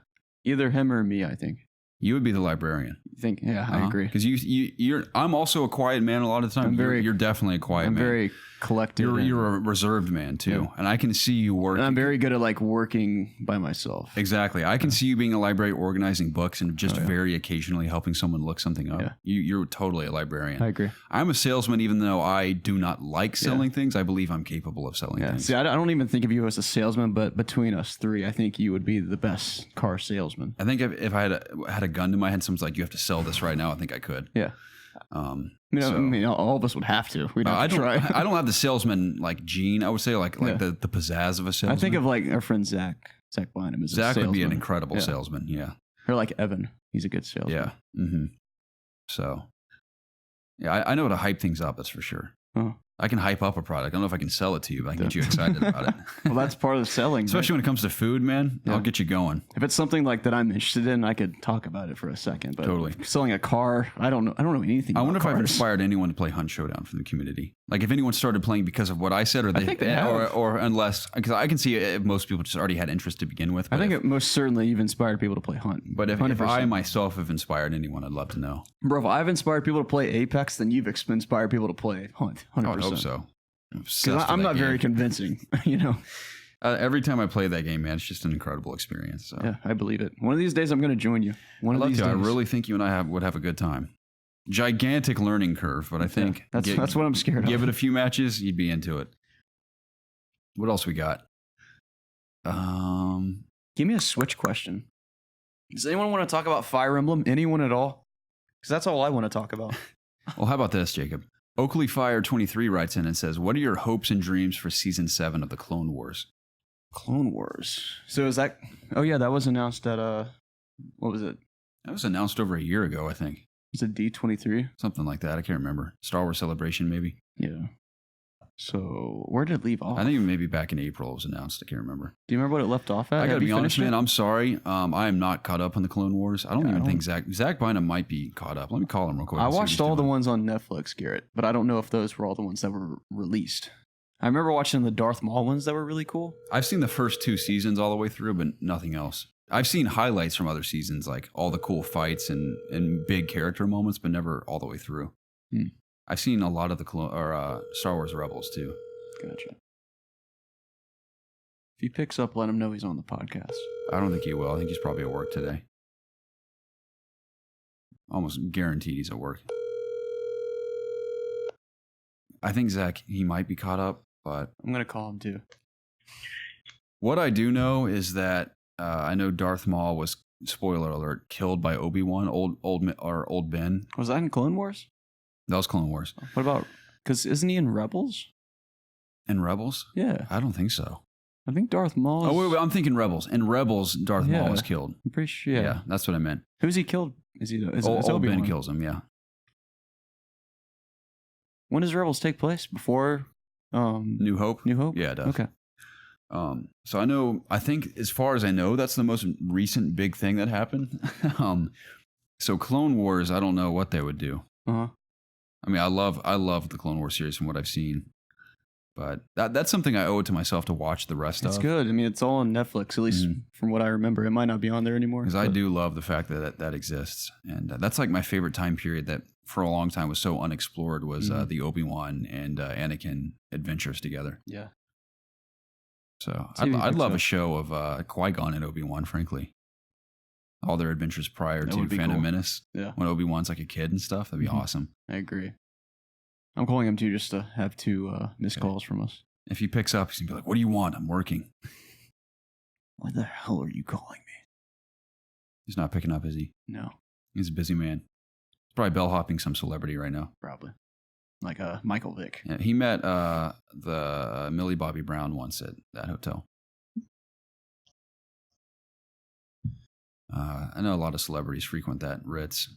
either him or me, I think. You would be the librarian. You think? Yeah, I agree. Because you're. I'm also a quiet man a lot of the time. You're definitely a quiet man. I'm very collected. You're a reserved man too, and I can see you working. And I'm very good at like working by myself. Exactly. I can see you being a library, organizing books, and just very occasionally helping someone look something up. Yeah. You're totally a librarian. I agree. I'm a salesman, even though I do not like selling things. I believe I'm capable of selling things. See, I don't even think of you as a salesman, but between us three, I think you would be the best car salesman. I think if I had a gun to my head, someone's like, "You have to sell this right now." I think I could. Yeah. I mean, all of us would have to. We'd have to try. I don't have the salesman like gene. I would say like the pizzazz of a salesman. I think of like our friend Zach Bynum as a salesman. Zach would be an incredible salesman. Yeah. Or like Evan. He's a good salesman. Yeah. Mm-hmm. So, yeah, I know how to hype things up. That's for sure. Oh. I can hype up a product. I don't know if I can sell it to you, but I can get you excited about it. Well, that's part of the selling. Especially when it comes to food, man. Yeah. I'll get you going. If it's something like that I'm interested in, I could talk about it for a second. But Totally. selling a car, I don't know anything. I about wonder if I've cars. inspired anyone to play Hunt Showdown from the community. Like if anyone started playing because of what I said, or think they have. or unless, because I can see if most people just already had interest to begin with. I think if, it most certainly you've inspired people to play Hunt. But if 100%. I myself have inspired anyone, I'd love to know. Bro, if I've inspired people to play Apex, then you've inspired people to play Hunt. 100%. I would hope so. Because I'm not very convincing, you know. Every time I play that game, man, it's just an incredible experience. So. Yeah, I believe it. One of these days, I'm going to join you. One of these days. I really think you and I would have a good time. Gigantic learning curve, but I think that's what I'm scared of. Give it a few matches, you'd be into it. What else we got? Give me a Switch question. Does anyone want to talk about Fire Emblem? Anyone at all? Because that's all I want to talk about. Well, how about this, Jacob? Oakley Fire 23 writes in and says, "What are your hopes and dreams for Season 7 of the Clone Wars?" Clone Wars. So is that... Oh, yeah, that was announced at... What was it? That was announced over a year ago, I think. Was it D23? Something like that. I can't remember. Star Wars Celebration, maybe. Yeah. So where did it leave off? I think maybe back in April it was announced. I can't remember. Do you remember what it left off at? I gotta be honest, man. It? I'm sorry. I am not caught up on the Clone Wars. I don't even think Zach Bynum might be caught up. Let me call him real quick. I watched all the ones on Netflix, Garrett, but I don't know if those were all the ones that were released. I remember watching the Darth Maul ones that were really cool. I've seen the first 2 seasons all the way through, but nothing else. I've seen highlights from other seasons, like all the cool fights and big character moments, but never all the way through. I've seen a lot of the Star Wars Rebels too. Gotcha. If he picks up, let him know he's on the podcast. I don't think he will. I think he's probably at work today. Almost guaranteed he's at work. I think Zach, he might be caught up, but I'm going to call him too. What I do know is that I know Darth Maul was, spoiler alert, killed by Obi-Wan, old Ben. Was that in Clone Wars? That was Clone Wars. What about, because isn't he in Rebels? In Rebels? Yeah. I don't think so. I think Darth Maul is... Oh, wait, I'm thinking Rebels. In Rebels, Darth Maul was killed. I'm pretty sure, yeah. That's what I meant. Who's he killed? Is he Old Ben kills him, yeah. When does Rebels take place? Before New Hope? New Hope? Yeah, it does. Okay. So I think as far as I know, that's the most recent big thing that happened. So Clone Wars, I don't know what they would do. Uh-huh. I mean, I love the Clone Wars series from what I've seen. But that's something I owe it to myself to watch the rest of. It's good. I mean, it's all on Netflix, at least from what I remember. It might not be on there anymore. Because I do love the fact that exists. And that's like my favorite time period that for a long time was so unexplored was the Obi-Wan and Anakin adventures together. Yeah. So I'd love a show of Qui-Gon and Obi-Wan, frankly. All their adventures prior to Phantom Menace. Yeah. When Obi-Wan's like a kid and stuff. That'd be awesome. I agree. I'm calling him too just to have 2 missed calls from us. If he picks up, he's going to be like, "What do you want? I'm working." Why the hell are you calling me? He's not picking up, is he? No. He's a busy man. He's probably bellhopping some celebrity right now. Probably. Like Michael Vick. Yeah, he met the Millie Bobby Brown once at that hotel. I know a lot of celebrities frequent that Ritz.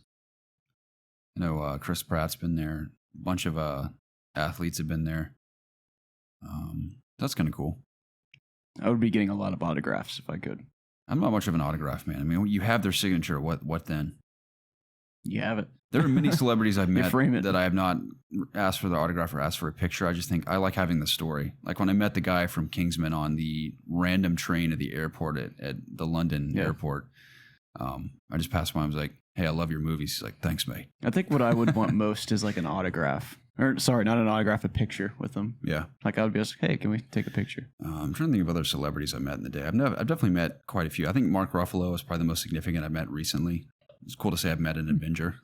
I know Chris Pratt's been there. A bunch of athletes have been there. That's kind of cool. I would be getting a lot of autographs if I could. I'm not much of an autograph man. I mean, you have their signature. What then? You have it. There are many celebrities I've met frame it. that I have not asked for their autograph or asked for a picture. I just think I like having the story. Like when I met the guy from Kingsman on the random train at the airport at the London airport, I just passed by and was like, "Hey, I love your movies." He's like, "Thanks, mate." I think what I would want most is like an autograph. Or sorry, not an autograph, a picture with them. Yeah. Like I would be just, "Hey, can we take a picture?" I'm trying to think of other celebrities I've met in the day. I've definitely met quite a few. I think Mark Ruffalo is probably the most significant I've met recently. It's cool to say I've met an Avenger.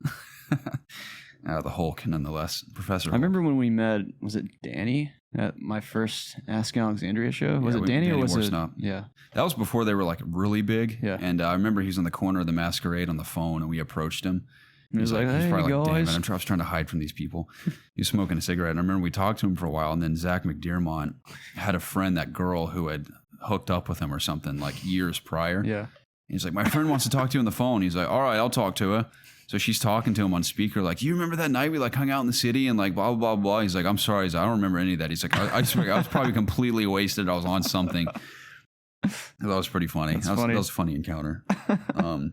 The Hulk, nonetheless. Professor Hulk. I remember when we met, was it Danny at my first Ask Alexandria show? Was it Danny or was it? Yeah. That was before they were like really big. Yeah. And I remember he was on the corner of the Masquerade on the phone and we approached him. He was like, he's "Hey, probably like, "Damn guys." it, I was trying to hide from these people." He was smoking a cigarette. And I remember we talked to him for a while and then Zach McDearmont had a friend, that girl who had hooked up with him or something like years prior. Yeah. He's like, "My friend wants to talk to you on the phone." He's like, "All right, I'll talk to her." So she's talking to him on speaker, like, you remember that night we like hung out in the city and like blah, blah, blah. He's like, I'm sorry. He's like, I don't remember any of that. He's like, I was probably completely wasted. I was on something. That was pretty funny. That was a funny encounter. I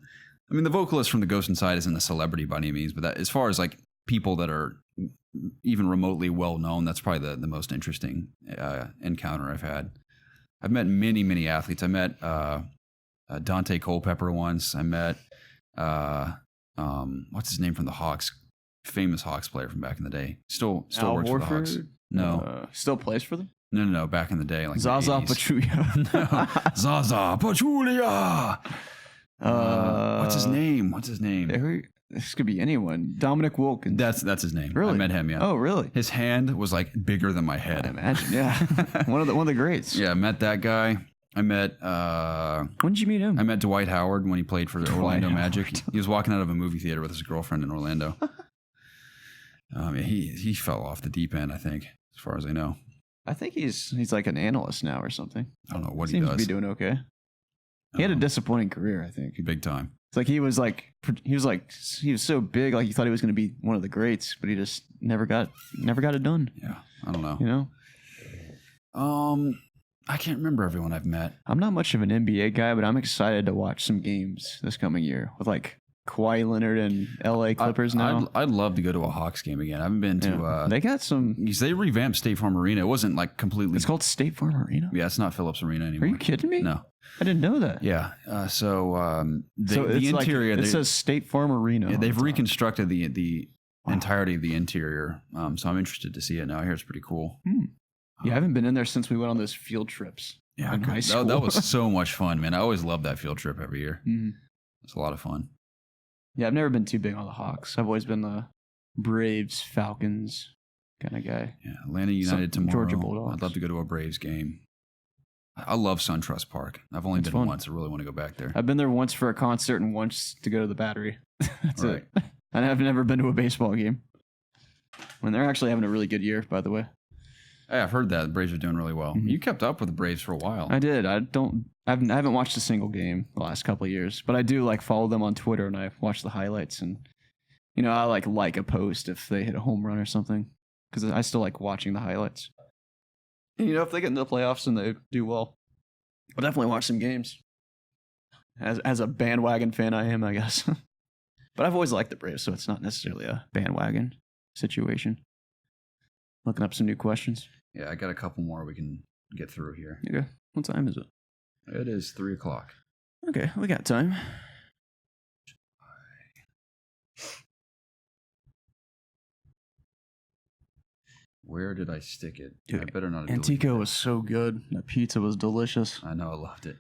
mean, the vocalist from the Ghost Inside isn't a celebrity by any means, but that, as far as like people that are even remotely well known, that's probably the most interesting encounter I've had. I've met many, many athletes. I met Dante Culpepper once. I met what's his name from the Hawks, famous Hawks player from back in the day. Still works for the Hawks. No, still plays for them. No, back in the day, like Zaza Pachulia. No, Zaza Pachulia. What's his name? This could be anyone. Dominic Wilkins. That's his name. Really? I met him. Yeah. Oh, really? His hand was like bigger than my head. I imagine. Yeah. one of the greats. Yeah, I met that guy. I met. When did you meet him? I met Dwight Howard when he played for the Orlando Magic. He was walking out of a movie theater with his girlfriend in Orlando. He fell off the deep end, I think, as far as I know. I think he's like an analyst now or something. I don't know what he does. Seems to be doing okay. He had a disappointing career, I think. Big time. It's like he was so big, like he thought he was going to be one of the greats, but he just never got it done. Yeah, I don't know. You know? I can't remember everyone I've met. I'm not much of an NBA guy, but I'm excited to watch some games this coming year with like Kawhi Leonard and LA Clippers now. I'd love to go to a Hawks game again. I haven't been to. They got some. They revamped State Farm Arena. It wasn't like completely. It's called State Farm Arena. Yeah, it's not Phillips Arena anymore. Are you kidding me? No, I didn't know that. Yeah. The interior. It says State Farm Arena. Yeah, they've reconstructed the entirety of the interior. So I'm interested to see it now. I hear it's pretty cool. Yeah, I haven't been in there since we went on those field trips. Yeah, in high school. That was so much fun, man. I always loved that field trip every year. Mm-hmm. It's a lot of fun. Yeah, I've never been too big on the Hawks. I've always been the Braves, Falcons kind of guy. Yeah, Atlanta United tomorrow. Georgia Bulldogs. I'd love to go to a Braves game. I love SunTrust Park. I've only been once. I really want to go back there. I've been there once for a concert and once to go to the Battery. That's right. it. And I've never been to a baseball game. When they're actually having a really good year, by the way. Hey, I've heard that the Braves are doing really well. Mm-hmm. You kept up with the Braves for a while. I did. I haven't watched a single game the last couple of years, but I do like follow them on Twitter and I watch the highlights and I like a post if they hit a home run or something because I still like watching the highlights. And, if they get into the playoffs and they do well, I'll definitely watch some games. As a bandwagon fan, I am, I guess. But I've always liked the Braves, so it's not necessarily a bandwagon situation. Looking up some new questions. Yeah, I got a couple more we can get through here. Okay. What time is it? It is 3:00. Okay, we got time. Where did I stick it? Dude, I better not. Antico was so good. That pizza was delicious. I know, I loved it.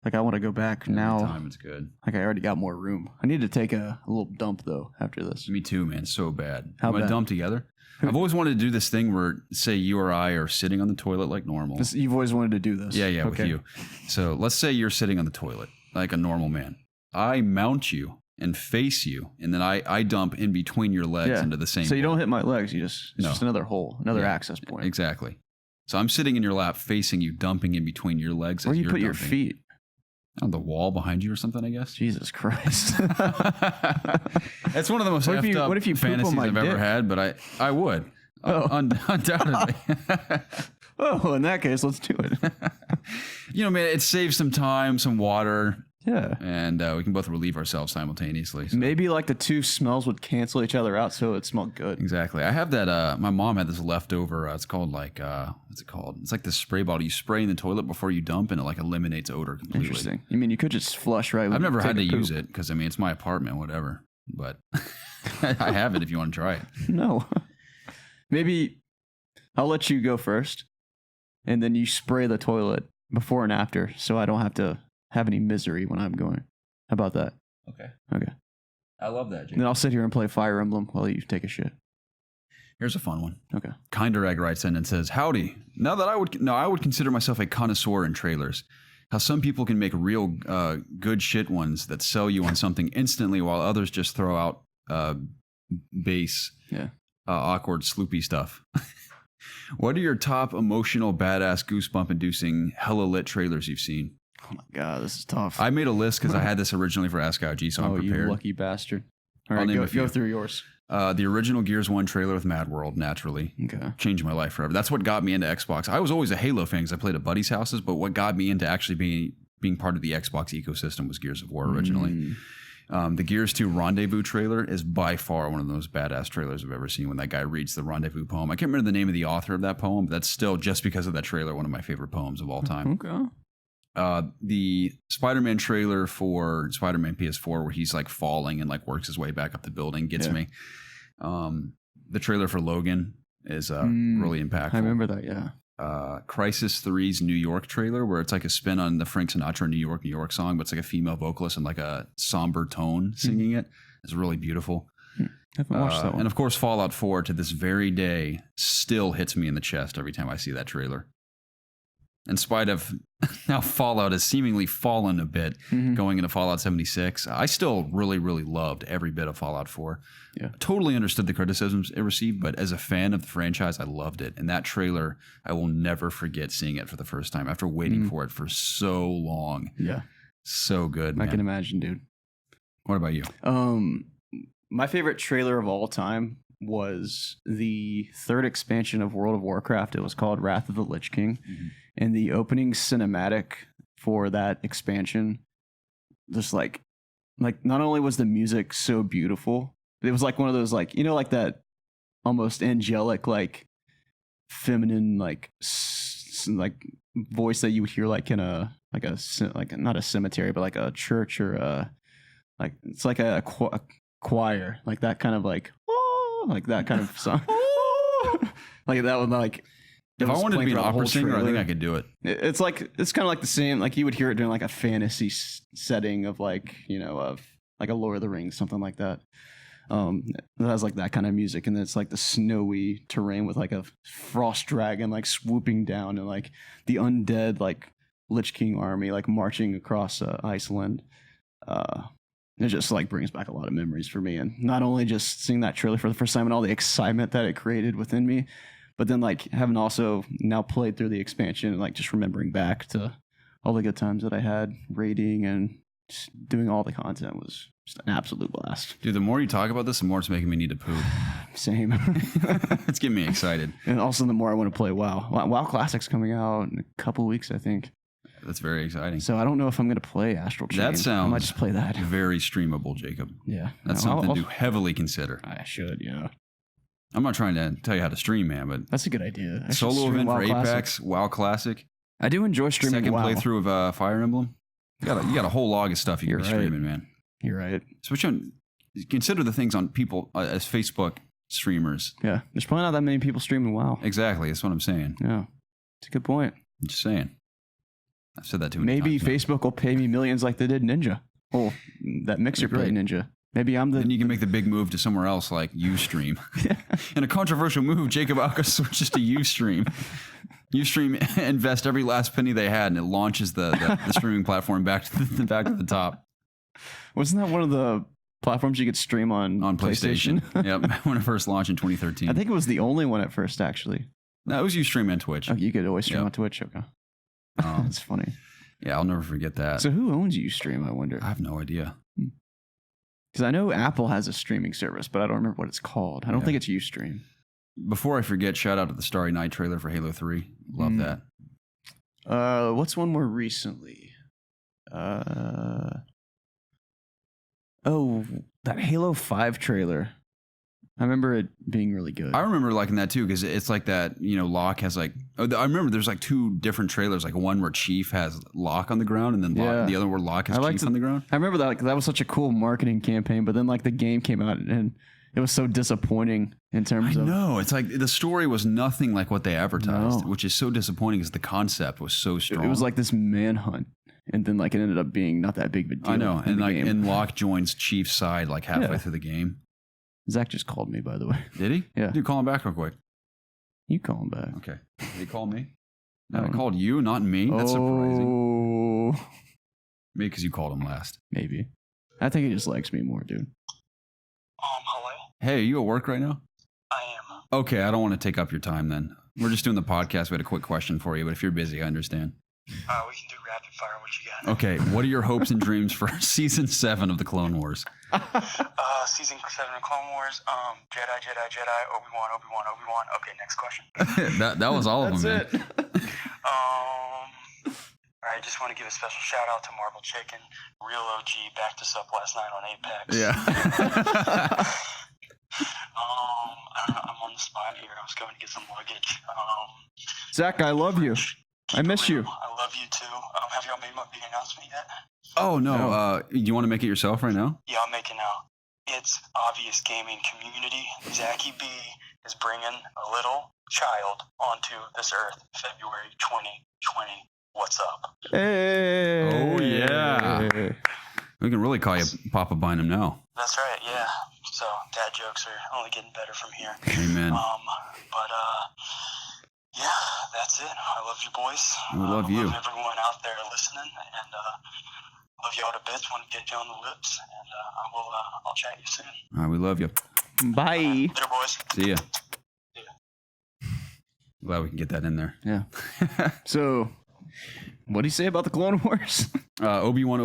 Like, I want to go back now. Every time it's good. Like, I already got more room. I need to take a little dump, though, after this. Me too, man. So bad. How Want to bad? dump together? I've always wanted to do this thing where, say, you or I are sitting on the toilet like normal. You've always wanted to do this? Yeah, with Okay. you. So let's say you're sitting on the toilet like a normal man. I mount you and face you, and then I dump in between your legs into the same So you hole. don't hit my legs. It's just another hole, another access point. Exactly. So I'm sitting in your lap facing you, dumping in between your legs. Where as do you you're put your dumping. feet? On the wall behind you or something, I guess. Jesus Christ. That's one of the most What if you poop on fantasies my I've ever dick? had, but I would. Oh. Undoubtedly. Oh, in that case, let's do it. Man, it saves some time, some water, Yeah. and we can both relieve ourselves simultaneously. So. Maybe like the two smells would cancel each other out so it smelled good. Exactly. I have that. My mom had this leftover. It's called what's it called? It's like this spray bottle you spray in the toilet before you dump, and it like eliminates odor completely. Interesting. You mean you could just flush right when I've you never take had a to poop. use it because it's my apartment, whatever. But I have it if you want to try it. No. Maybe I'll let you go first, and then you spray the toilet before and after, so I don't have to have any misery when I'm going. How about that? Okay. Okay. I love that, Jake. And then I'll sit here and play Fire Emblem while you take a shit. Here's a fun one. Okay. Kinder Egg writes in and says, "Howdy. Now that I would consider myself a connoisseur in trailers. How some people can make real good shit ones that sell you on something instantly, while others just throw out base, awkward, sloopy stuff. What are your top emotional, badass, goosebump-inducing, hella lit trailers you've seen?" Oh my God, this is tough. I made a list because I had this originally for Ask IG, so I'm prepared. You lucky bastard. All right, go through yours. The original Gears 1 trailer with Mad World, naturally. Okay. Changed my life forever. That's what got me into Xbox. I was always a Halo fan because I played at buddies' houses, but what got me into actually being part of the Xbox ecosystem was Gears of War originally. The Gears 2 Rendezvous trailer is by far one of the most badass trailers I've ever seen when that guy reads the Rendezvous poem. I can't remember the name of the author of that poem, but that's still, just because of that trailer, one of my favorite poems of all time. Okay. The Spider-Man trailer for Spider-Man PS4 where he's like falling and like works his way back up the building gets me. The trailer for Logan is really impactful. I remember that, yeah. Crisis 3's New York trailer where it's like a spin on the Frank Sinatra New York song, but it's like a female vocalist and like a somber tone singing it. It's really beautiful. I haven't watched that one. And of course, Fallout 4 to this very day still hits me in the chest every time I see that trailer. In spite of now Fallout has seemingly fallen a bit going into Fallout 76, I still really, really loved every bit of Fallout 4. Yeah. Totally understood the criticisms it received, but as a fan of the franchise, I loved it. And that trailer, I will never forget seeing it for the first time after waiting for it for so long. Yeah. So good, man. I can imagine, dude. What about you? My favorite trailer of all time was the third expansion of World of Warcraft. It was called Wrath of the Lich King. And the opening cinematic for that expansion, just like not only was the music so beautiful, it was like one of those like, you know, like that almost angelic, like feminine, like voice that you would hear like in a not a cemetery, but like a church or like it's like a choir, like that kind of like that kind of song. Like that would like. If I wanted to be an opera singer, I think I could do it. It's kind of like the same, like you would hear it during like a fantasy setting of like, you know, of like a Lord of the Rings, something like that. It has like that kind of music, and it's like the snowy terrain with like a frost dragon like swooping down, and like the undead like Lich King army like marching across Iceland. It just like brings back a lot of memories for me, and not only just seeing that trailer for the first time and all the excitement that it created within me, but then like having also now played through the expansion and like just remembering back to all the good times that I had raiding and just doing all the content was just an absolute blast. Dude, the more you talk about this, the more it's making me need to poop. Same. It's getting me excited. And also the more I want to play WoW. WoW Classic's coming out in a couple weeks, I think. That's very exciting. So I don't know if I'm going to play Astral Chain. That sounds I might just play that. Very streamable, Jacob. Yeah. That's something to heavily consider. I should, yeah. I'm not trying to tell you how to stream, man, but that's a good idea. Solo event for Apex, WoW Classic. I do enjoy streaming Second WoW. playthrough of Fire Emblem. You got a whole log of stuff you can be streaming, man. You're right. Especially consider the things on people as Facebook streamers. Yeah, there's probably not that many people streaming WoW. Exactly, that's what I'm saying. Yeah, it's a good point. I'm just saying. I've said that too many Maybe times. Facebook will pay me millions like they did Ninja. Oh, that Mixer play Ninja. Maybe I'm the... Then you can make the big move to somewhere else like Ustream. In a controversial move, Jacob Alka switches to Ustream. Ustream invest every last penny they had, and it launches the streaming platform back to the top. Wasn't that one of the platforms you could stream on PlayStation? Yep, when it first launched in 2013. I think it was the only one at first, actually. No, it was Ustream and Twitch. Oh, you could always stream on Twitch? Okay. That's funny. Yeah, I'll never forget that. So who owns Ustream, I wonder? I have no idea. Because I know Apple has a streaming service, but I don't remember what it's called. I don't think it's Ustream. Before I forget, shout out to the Starry Night trailer for Halo 3. Love that. What's one more recently? Oh, that Halo 5 trailer. I remember it being really good. I remember liking that too, because it's like that, you know, Locke has like, I remember there's like two different trailers, like one where Chief has Locke on the ground, and then the other where Locke has Chief on the ground. I remember that, like, that was such a cool marketing campaign, but then like the game came out and it was so disappointing in terms of... No, it's like the story was nothing like what they advertised, which is so disappointing because the concept was so strong. It was like this manhunt, and then like it ended up being not that big of a deal. I know, and Locke joins Chief's side like halfway through the game. Zach just called me, by the way. Did he? Yeah. Dude, call him back real quick. You call him back. Okay. Did he call me? No, I called you, not me. That's surprising. Maybe because you called him last. Maybe. I think he just likes me more, dude. Hello? Hey, are you at work right now? I am. Okay, I don't want to take up your time then. We're just doing the podcast. We had a quick question for you, but if you're busy, I understand. We can do rapid fire. What you got? Okay, what are your hopes and dreams for season 7 of the Clone Wars? Season 7 of Clone Wars. Jedi, Obi-Wan. Okay, next question. that was all of them, man. All right, just want to give a special shout out to Marble Chicken, real OG, backed us up last night on Apex. Yeah. I don't know, I'm on the spot here. I was going to get some luggage. Zach, I love you. I miss you. I love you too. Have y'all made the announcement yet? Oh, no. You want to make it yourself right now? Yeah, I'll make it now. It's Obvious Gaming Community. Zachy B is bringing a little child onto this earth February 2020. What's up? Hey. Oh, yeah. We can really call you Papa Bynum now. That's right, yeah. So dad jokes are only getting better from here. Amen. Yeah, that's it. I love you, boys. We love you. Love everyone out there listening, and love you all to bits. Want to get you on the lips, and I'll chat you soon. All right, we love you. Bye. Later, boys. See ya. See ya. Glad we can get that in there. Yeah. So, what do you say about the Clone Wars? Obi-Wan,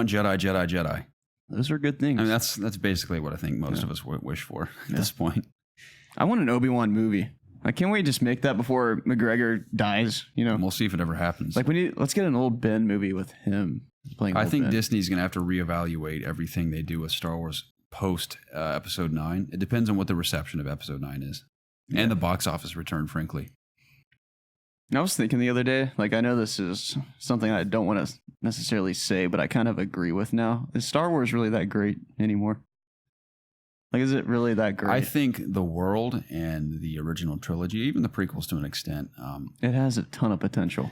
Jedi. Those are good things. I mean, that's basically what I think most of us wish for at this point. I want an Obi-Wan movie. Like, can't we just make that before McGregor dies? You know, We'll see if it ever happens. like let's get an old Ben movie with him playing. I old think Ben. Disney's going to have to reevaluate everything they do with Star Wars post Episode 9. It depends on what the reception of Episode 9 is. And the box office return, frankly. I was thinking the other day, like, I know this is something I don't want to necessarily say, but I kind of agree with now. Is Star Wars really that great anymore? Like, is it really that great? I think the world and the original trilogy, even the prequels to an extent, it has a ton of potential.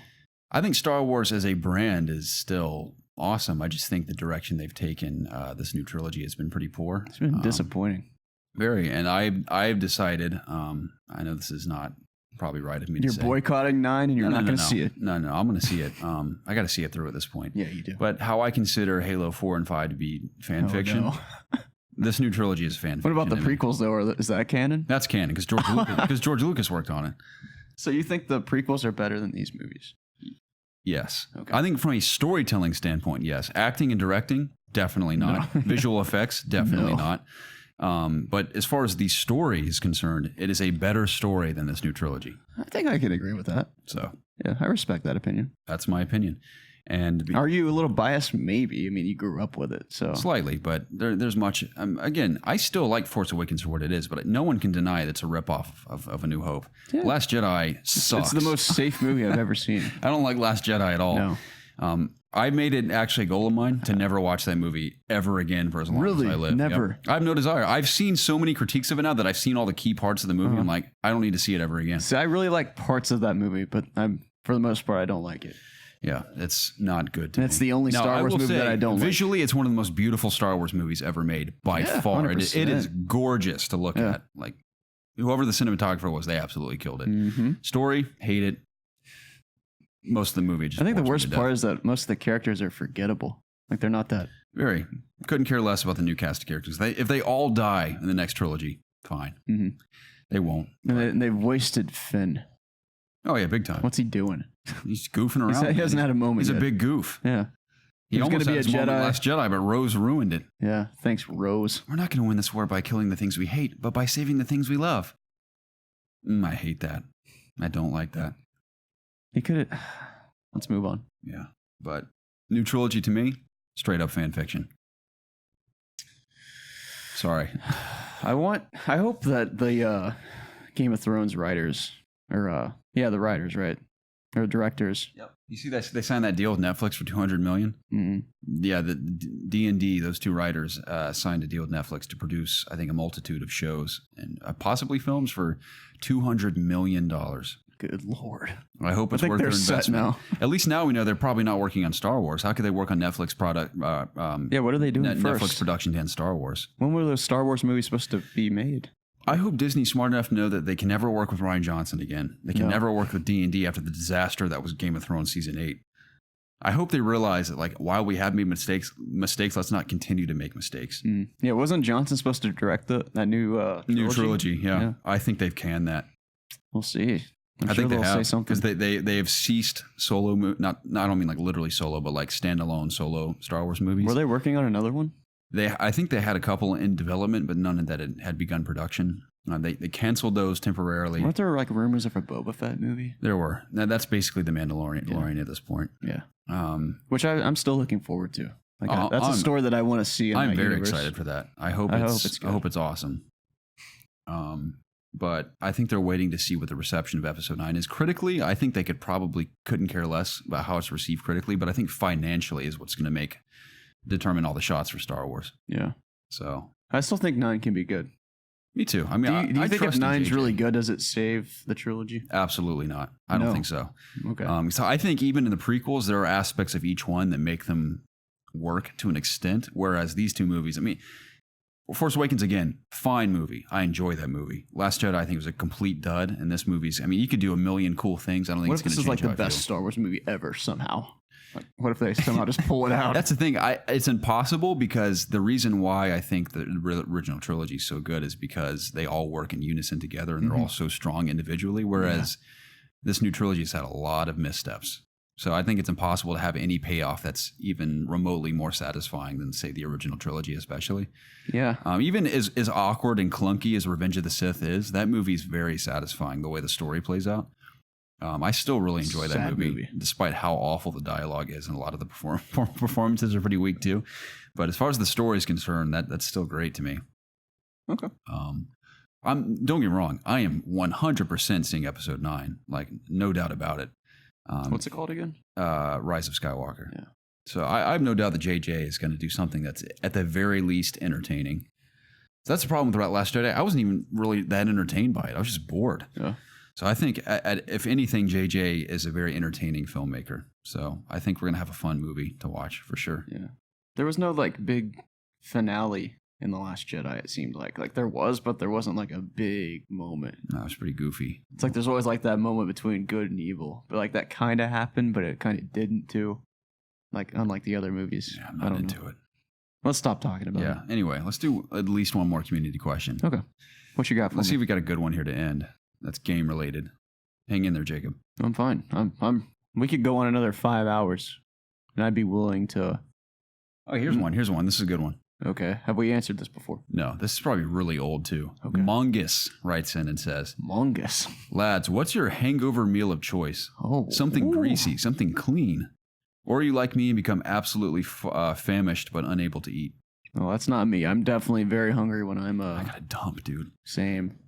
I think Star Wars as a brand is still awesome. I just think the direction they've taken this new trilogy has been pretty poor. It's been disappointing. Very. And I've decided, I know this is not probably right of me You're to say. boycotting 9 and you're not going to see it. No, I'm going to see it. I got to see it through at this point. Yeah, you do. But how I consider Halo 4 and 5 to be fan fiction, No. this new trilogy is fan fiction. What about the to me. prequels, though? Is that canon? That's canon because George Lucas worked on it. So you think the prequels are better than these movies? Yes. Okay. I think from a storytelling standpoint, yes. Acting and directing, definitely not. No. Visual effects, definitely No. not. But as far as the story is concerned, it is a better story than this new trilogy. I think I can agree with that. So Yeah, I respect that opinion. that's my opinion. And Are you a little biased? Maybe. I mean, you grew up with it, so. slightly, but there's much. Again, I still like Force Awakens for what it is, but no one can deny that it's a ripoff of A New Hope. Yeah. Last Jedi sucks. It's the most safe movie I've ever seen. I don't like Last Jedi at all. No. I made it actually a goal of mine to never watch that movie ever again for as long Really? as I live. Never? Yep. I have no desire. I've seen so many critiques of it now that I've seen all the key parts of the movie. I'm like, I don't need to see it ever again. See, I really like parts of that movie, but for the most part, I don't like it. Yeah, it's not good to That's me. the only Now, Star I Wars will movie say, that I don't like. visually, it's one of the most beautiful Star Wars movies ever made by Yeah, far. It 100%. is gorgeous to look Yeah. at. Like, whoever the cinematographer was, they absolutely killed it. Mm-hmm. Story, hate it. Most of the movie just I think the bores me worst to death. part is that most of the characters are forgettable. Like, they're not that. Very. Couldn't care less about the new cast of characters. If they all die in the next trilogy, fine. Mhm. They won't. And they've wasted Finn. Oh, yeah, big time. What's he doing? He's goofing around. He hasn't man. had a moment He's yet. a big goof. Yeah. He was almost gonna had be his a moment Jedi. Last Jedi, but Rose ruined it. Yeah. Thanks, Rose. We're not going to win this war by killing the things we hate, but by saving the things we love. I hate that. I don't like that. He could have. Let's move on. Yeah. But new trilogy to me, straight up fan fiction. Sorry. I hope that the Game of Thrones writers, or the writers, right? Or directors. Yep. You see that they signed that deal with Netflix for $200 million? Mm-hmm. Yeah, the D&D, those two writers signed a deal with Netflix to produce, I think, a multitude of shows and possibly films for $200 million. Good Lord. I hope it's think worth their they're set investment. now. At least now we know they're probably not working on Star Wars. How could they work on Netflix product? Yeah, what are they doing first? Netflix production and Star Wars. When were those Star Wars movies supposed to be made? I hope Disney's smart enough to know that they can never work with Rian Johnson again. They can No. never work with D&D after the disaster that was Game of Thrones season 8. I hope they realize that, like, while we have made mistakes, let's not continue to make mistakes. Yeah, wasn't Johnson supposed to direct that new trilogy? New trilogy, yeah. I think they've canned that. We'll see. I think they have, because they have ceased solo. Not I don't mean like literally solo, but like standalone solo Star Wars movies. Were they working on another one? I think they had a couple in development, but none of that had begun production. They canceled those temporarily. Weren't there like rumors of a Boba Fett movie? There were. Now, that's basically the Mandalorian at this point. Yeah. Which I'm still looking forward to. Like that's a story that I want to see. I'm very excited for that. I hope it's awesome. But I think they're waiting to see what the reception of Episode 9 is. Critically, I think they couldn't care less about how it's received critically, but I think financially is what's going to determine all the shots for Star Wars. Yeah. So I still think 9 can be good. Me too. I mean, do you think if 9's really good, does it save the trilogy? Absolutely not. I don't think so. Okay. So I think even in the prequels, there are aspects of each one that make them work to an extent, whereas these two movies, I mean, Force Awakens, again, fine movie. I enjoy that movie. Last Jedi, I think, was a complete dud. And this movie's, I mean, you could do a million cool things. I don't think it's going to change. What if this is like the best Star Wars movie ever somehow? Like, what if they somehow just pull it out? That's the thing. It's impossible, because the reason why I think the original trilogy is so good is because they all work in unison together and they're all so strong individually. Whereas this new trilogy has had a lot of missteps. So I think it's impossible to have any payoff that's even remotely more satisfying than, say, the original trilogy, especially. Yeah. Even as awkward and clunky as Revenge of the Sith is, that movie is very satisfying the way the story plays out. I still really enjoy that movie, despite how awful the dialogue is, and a lot of the performances are pretty weak too. But as far as the story is concerned, that's still great to me. Okay. Don't get me wrong, I am 100% seeing Episode 9, like no doubt about it. What's it called again? Rise of Skywalker. Yeah. So I have no doubt that JJ is going to do something that's at the very least entertaining. So that's the problem with The Last Jedi. I wasn't even really that entertained by it. I was just bored. Yeah. So I think, if anything, JJ is a very entertaining filmmaker. So I think we're going to have a fun movie to watch for sure. Yeah. There was no like big finale in The Last Jedi, it seemed like. Like there was, but there wasn't like a big moment. No, it was pretty goofy. It's like there's always like that moment between good and evil. But like that kind of happened, but it kind of didn't too. Like unlike the other movies. Yeah, I'm not into it. Let's stop talking about it. Yeah. Anyway, let's do at least one more community question. Okay. What you got for me? Let's see if we got a good one here to end. That's game related. Hang in there, Jacob. I'm fine. We could go on another 5 hours, and I'd be willing to. Oh, here's one. Here's one. This is a good one. Okay. Have we answered this before? No, this is probably really old too. Okay. Mongus writes in and says, Mongus. Lads, what's your hangover meal of choice? Oh. Something greasy, something clean. Or are you like me and become absolutely famished but unable to eat? Oh, that's not me. I'm definitely very hungry when I'm I got a dump, dude. Same.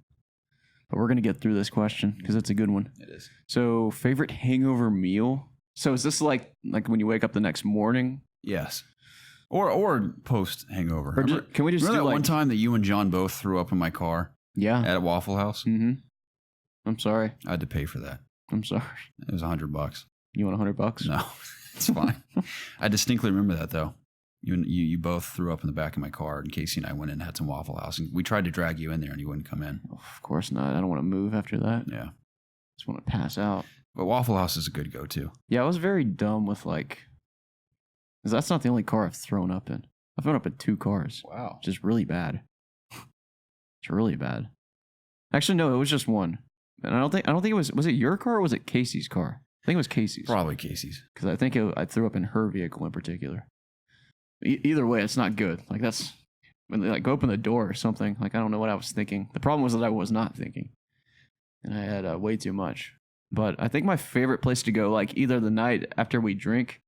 But we're going to get through this question because it's a good one. It is. So, favorite hangover meal? So, is this like when you wake up the next morning? Yes. Or post hangover. Or can we just remember do that one time that you and John both threw up in my car? Yeah. At Waffle House? Mm-hmm. I'm sorry. I had to pay for that. I'm sorry. It was $100. You want $100? No, it's fine. I distinctly remember that though. You both threw up in the back of my car, and Casey and I went in and had some Waffle House, and we tried to drag you in there, and you wouldn't come in. Oh, of course not. I don't want to move after that. Yeah. Just want to pass out. But Waffle House is a good go-to. Yeah, I was very dumb with because that's not the only car I've thrown up in. I've thrown up in 2 cars. Wow. Which is really bad. It's really bad. Actually, no, it was just one. And I don't think it was it your car or was it Casey's car? I think it was Casey's. Probably Casey's. Because I think I threw up in her vehicle in particular. Either way, it's not good. Like that's when they go open the door or something. Like I don't know what I was thinking. The problem was that I was not thinking, and I had way too much. But I think my favorite place to go, like either the night after we drink,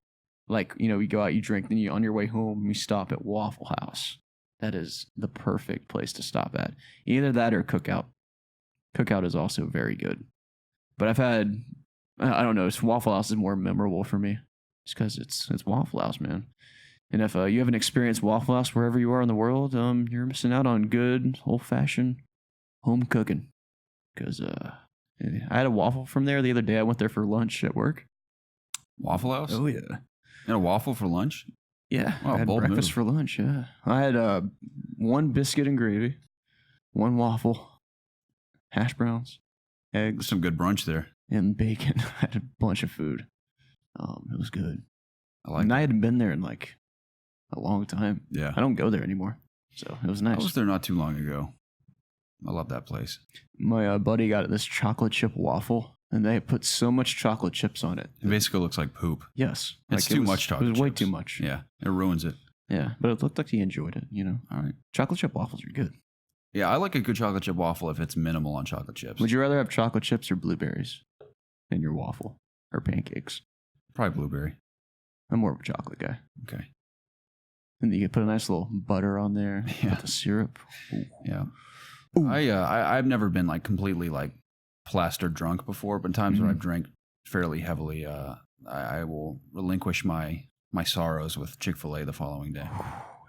you go out, you drink, then you on your way home, you stop at Waffle House. That is the perfect place to stop at. Either that or Cookout. Cookout is also very good. But I've had, I don't know, Waffle House is more memorable for me. Just because it's Waffle House, man. And if you haven't experienced Waffle House wherever you are in the world, you're missing out on good, old-fashioned home cooking. Because I had a waffle from there the other day. I went there for lunch at work. Waffle House? Oh, yeah. And a waffle for lunch? Yeah. Wow, I had breakfast for lunch, yeah. I had 1 biscuit and gravy, 1 waffle, hash browns, eggs. Some good brunch there. And bacon. I had a bunch of food. It was good. I hadn't been there in a long time. Yeah. I don't go there anymore. So it was nice. I was there not too long ago. I love that place. My buddy got this chocolate chip waffle. and they put so much chocolate chips on it. It basically looks like poop. Yes. It's too much chocolate It was way chips. too much. Yeah, it ruins it. Yeah, but it looked like he enjoyed it, you know. All right. Chocolate chip waffles are good. Yeah, I like a good chocolate chip waffle if it's minimal on chocolate chips. Would you rather have chocolate chips or blueberries in your waffle or pancakes? Probably blueberry. I'm more of a chocolate guy. Okay. And you could put a nice little butter on there Yeah. with the syrup. Ooh. Yeah. Ooh. I've never been like completely like plastered drunk before, but times when Mhm. I've drank fairly heavily, I will relinquish my sorrows with Chick-fil-A the following day.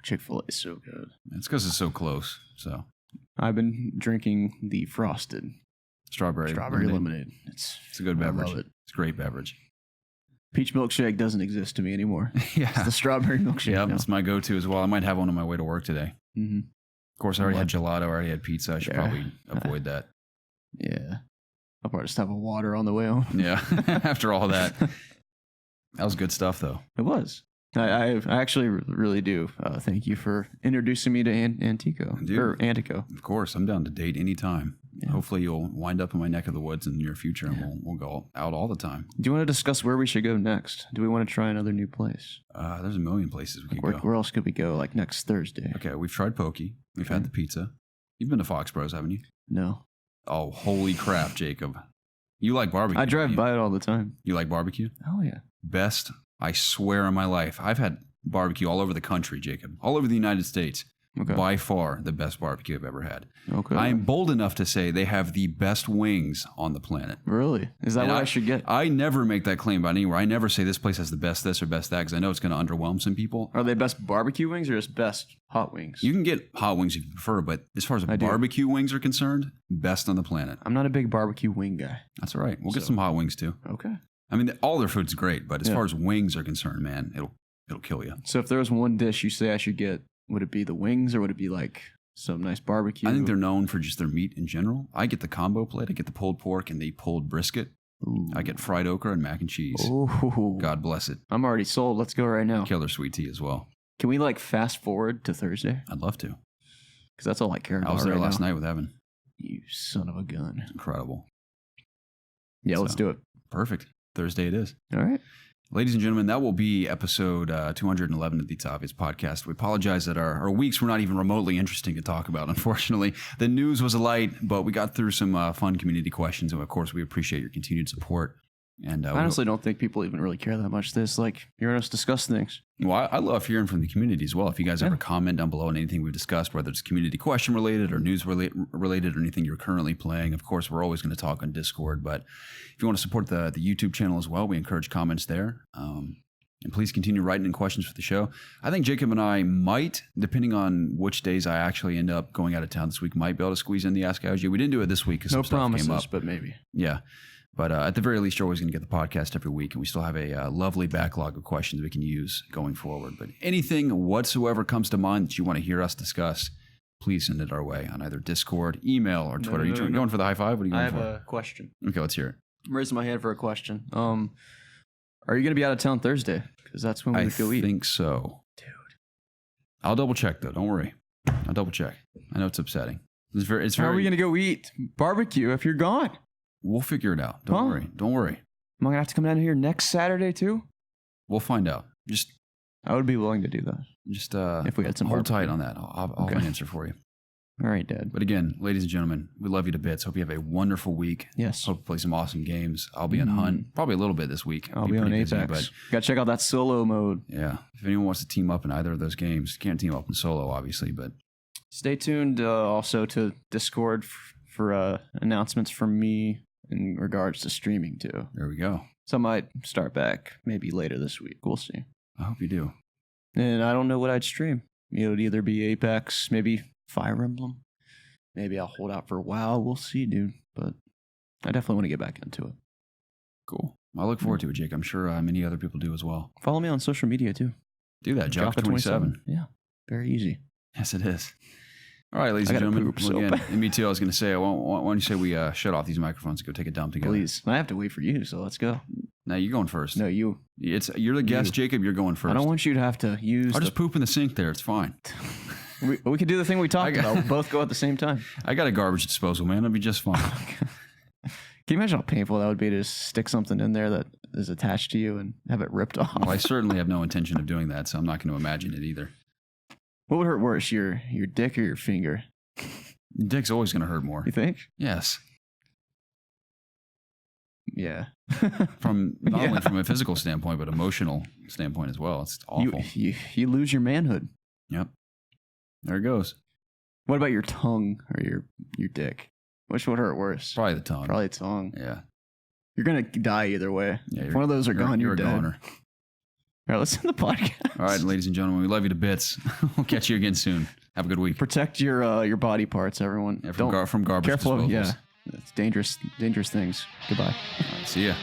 Chick-fil-A is so good. It's because it's so close. So I've been drinking the frosted strawberry lemonade. It's a good I beverage. love it. It's a great beverage. Peach milkshake doesn't exist to me anymore. It's Yeah. the strawberry milkshake. Yeah, now. it's my go-to as well. I might have one on my way to work today. Mm-hmm. Of course, I already had gelato. I already had pizza. I should Yeah. probably avoid that. Yeah. I'll probably just have a water on the way home. Yeah. After all that. That was good stuff, though. It was. I actually really do. Thank you for introducing me to Antico. Dude. Or Antico. Of course, I'm down to date anytime. Yeah. Hopefully, you'll wind up in my neck of the woods in the near future, and Yeah. we'll go out all the time. Do you want to discuss where we should go next? Do we want to try another new place? There's a million places we could Where, go. where else could we go? Like next Thursday? Okay, we've tried Pokey. We've had the pizza. You've been to Fox Bros, haven't you? No. Oh, holy crap, Jacob. You like barbecue. I drive don't you? by it all the time. You like barbecue? Oh, yeah. Best, I swear on my life. I've had barbecue all over the country, Jacob. All over the United States. Okay. By far the best barbecue I've ever had. Okay. I am bold enough to say they have the best wings on the planet. Really? Is that And what I should get? I never make that claim about anywhere. I never say this place has the best this or best that because I know it's going to underwhelm some people. Are they best barbecue wings or just best hot wings? You can get hot wings if you prefer, but as far as I do. barbecue wings are concerned, best on the planet. I'm not a big barbecue wing guy. That's all right. We'll get So- some hot wings too. Okay. I mean, all their food's great, but as Yeah. far as wings are concerned, man, it'll kill you. So if there was one dish you say I should get, would it be the wings or would it be like some nice barbecue? I think they're known for just their meat in general. I get the combo plate. I get the pulled pork and the pulled brisket. Ooh. I get fried okra and mac and cheese. Ooh. God bless it. I'm already sold. Let's go right now. Killer sweet tea as well. Can we like fast forward to Thursday? I'd love to. Because that's all I care about. I was there right last now. night with Evan. You son of a gun. Incredible. Yeah, let's So- do it. Perfect. Thursday it is. All right. Ladies and gentlemen, that will be episode 211 of the It's Obvious podcast. We apologize that our weeks were not even remotely interesting to talk about, unfortunately. The news was light, but we got through some fun community questions. And of course, we appreciate your continued support. And I honestly don't think people even really care that much. This like hearing us discuss things. Well, I love hearing from the community as well. If you guys ever Yeah. comment down below on anything we've discussed, whether it's community question related or news related or anything you're currently playing, of course, we're always going to talk on Discord. But if you want to support the YouTube channel as well, we encourage comments there. And please continue writing in questions for the show. I think Jacob and I might, depending on which days I actually end up going out of town this week, might be able to squeeze in the Ask IOG. We didn't do it this week because No some stuff came promises, up. but maybe. Yeah. But at the very least, you're always going to get the podcast every week, and we still have a lovely backlog of questions we can use going forward. But anything whatsoever comes to mind that you want to hear us discuss, please send it our way on either Discord, email, or Twitter. no, Are you no. going for the high five? What are you going for? a question. Okay, let's hear it. I'm raising my hand for a question. Are you going to be out of town Thursday? Because that's when we I would go eat. think so. Dude. I'll double check, though. Don't worry. I'll double check. I know it's upsetting. It's very. How are we going to go eat barbecue if you're gone? We'll figure it out. Don't Huh? worry. Don't worry. Am I going to have to come down here next Saturday too? We'll find out. I would be willing to do that. Just if we had some hold barbecue. tight on that. I'll have Okay. an answer for you. All right, Dad. But again, ladies and gentlemen, we love you to bits. Hope you have a wonderful week. Yes. Hope you play some awesome games. I'll be on Hunt probably a little bit this week. I'll be on pretty busy, Apex. Got to check out that solo mode. but yeah, if anyone wants to team up in either of those games, you can't team up in solo, obviously. But Stay tuned also to Discord for announcements from me in regards to streaming too. there we go. So I might start back maybe later this week. We'll see. I hope you do. And I don't know what I'd stream. It would either be Apex, maybe Fire Emblem. Maybe I'll hold out for WoW. We'll see, dude. But I definitely want to get back into it. Cool. I look forward to it, Jake. I'm sure many other people do as well. Follow me on social media too. Do that. Jocko27. Yeah. Very easy. Yes, it is. All right, ladies I and gotta gentlemen. poop so Again, bad. and me too. I was going to say, why don't you say we shut off these microphones and go take a dump together? Please. I have to wait for you, so let's go. Now you're going first. No, you. You're the guest, Jacob. You're going first. I don't want you to have to use I'll just poop in the sink there. It's fine. we could do the thing we talked about. We'll both go at the same time. I got a garbage disposal, man. It'll be just fine. Can you imagine how painful that would be to just stick something in there that is attached to you and have it ripped off? Well, I certainly have no intention of doing that, so I'm not going to imagine it either. What would hurt worse, your dick or your finger? Dick's always going to hurt more. You think? Yes. Yeah. From not only from a physical standpoint, but emotional standpoint as well. It's awful. You lose your manhood. Yep. There it goes. What about your tongue or your dick? Which would hurt worse? Probably the tongue. Probably tongue. Yeah. You're gonna die either way. Yeah, if one of those are gone, you're a dead. goner. All right, let's end the podcast. All right, ladies and gentlemen, we love you to bits. We'll catch you again soon. Have a good week. Protect your body parts, everyone. Yeah, from garbage careful. disposals. Yeah, it's dangerous things. Goodbye. All right, see ya.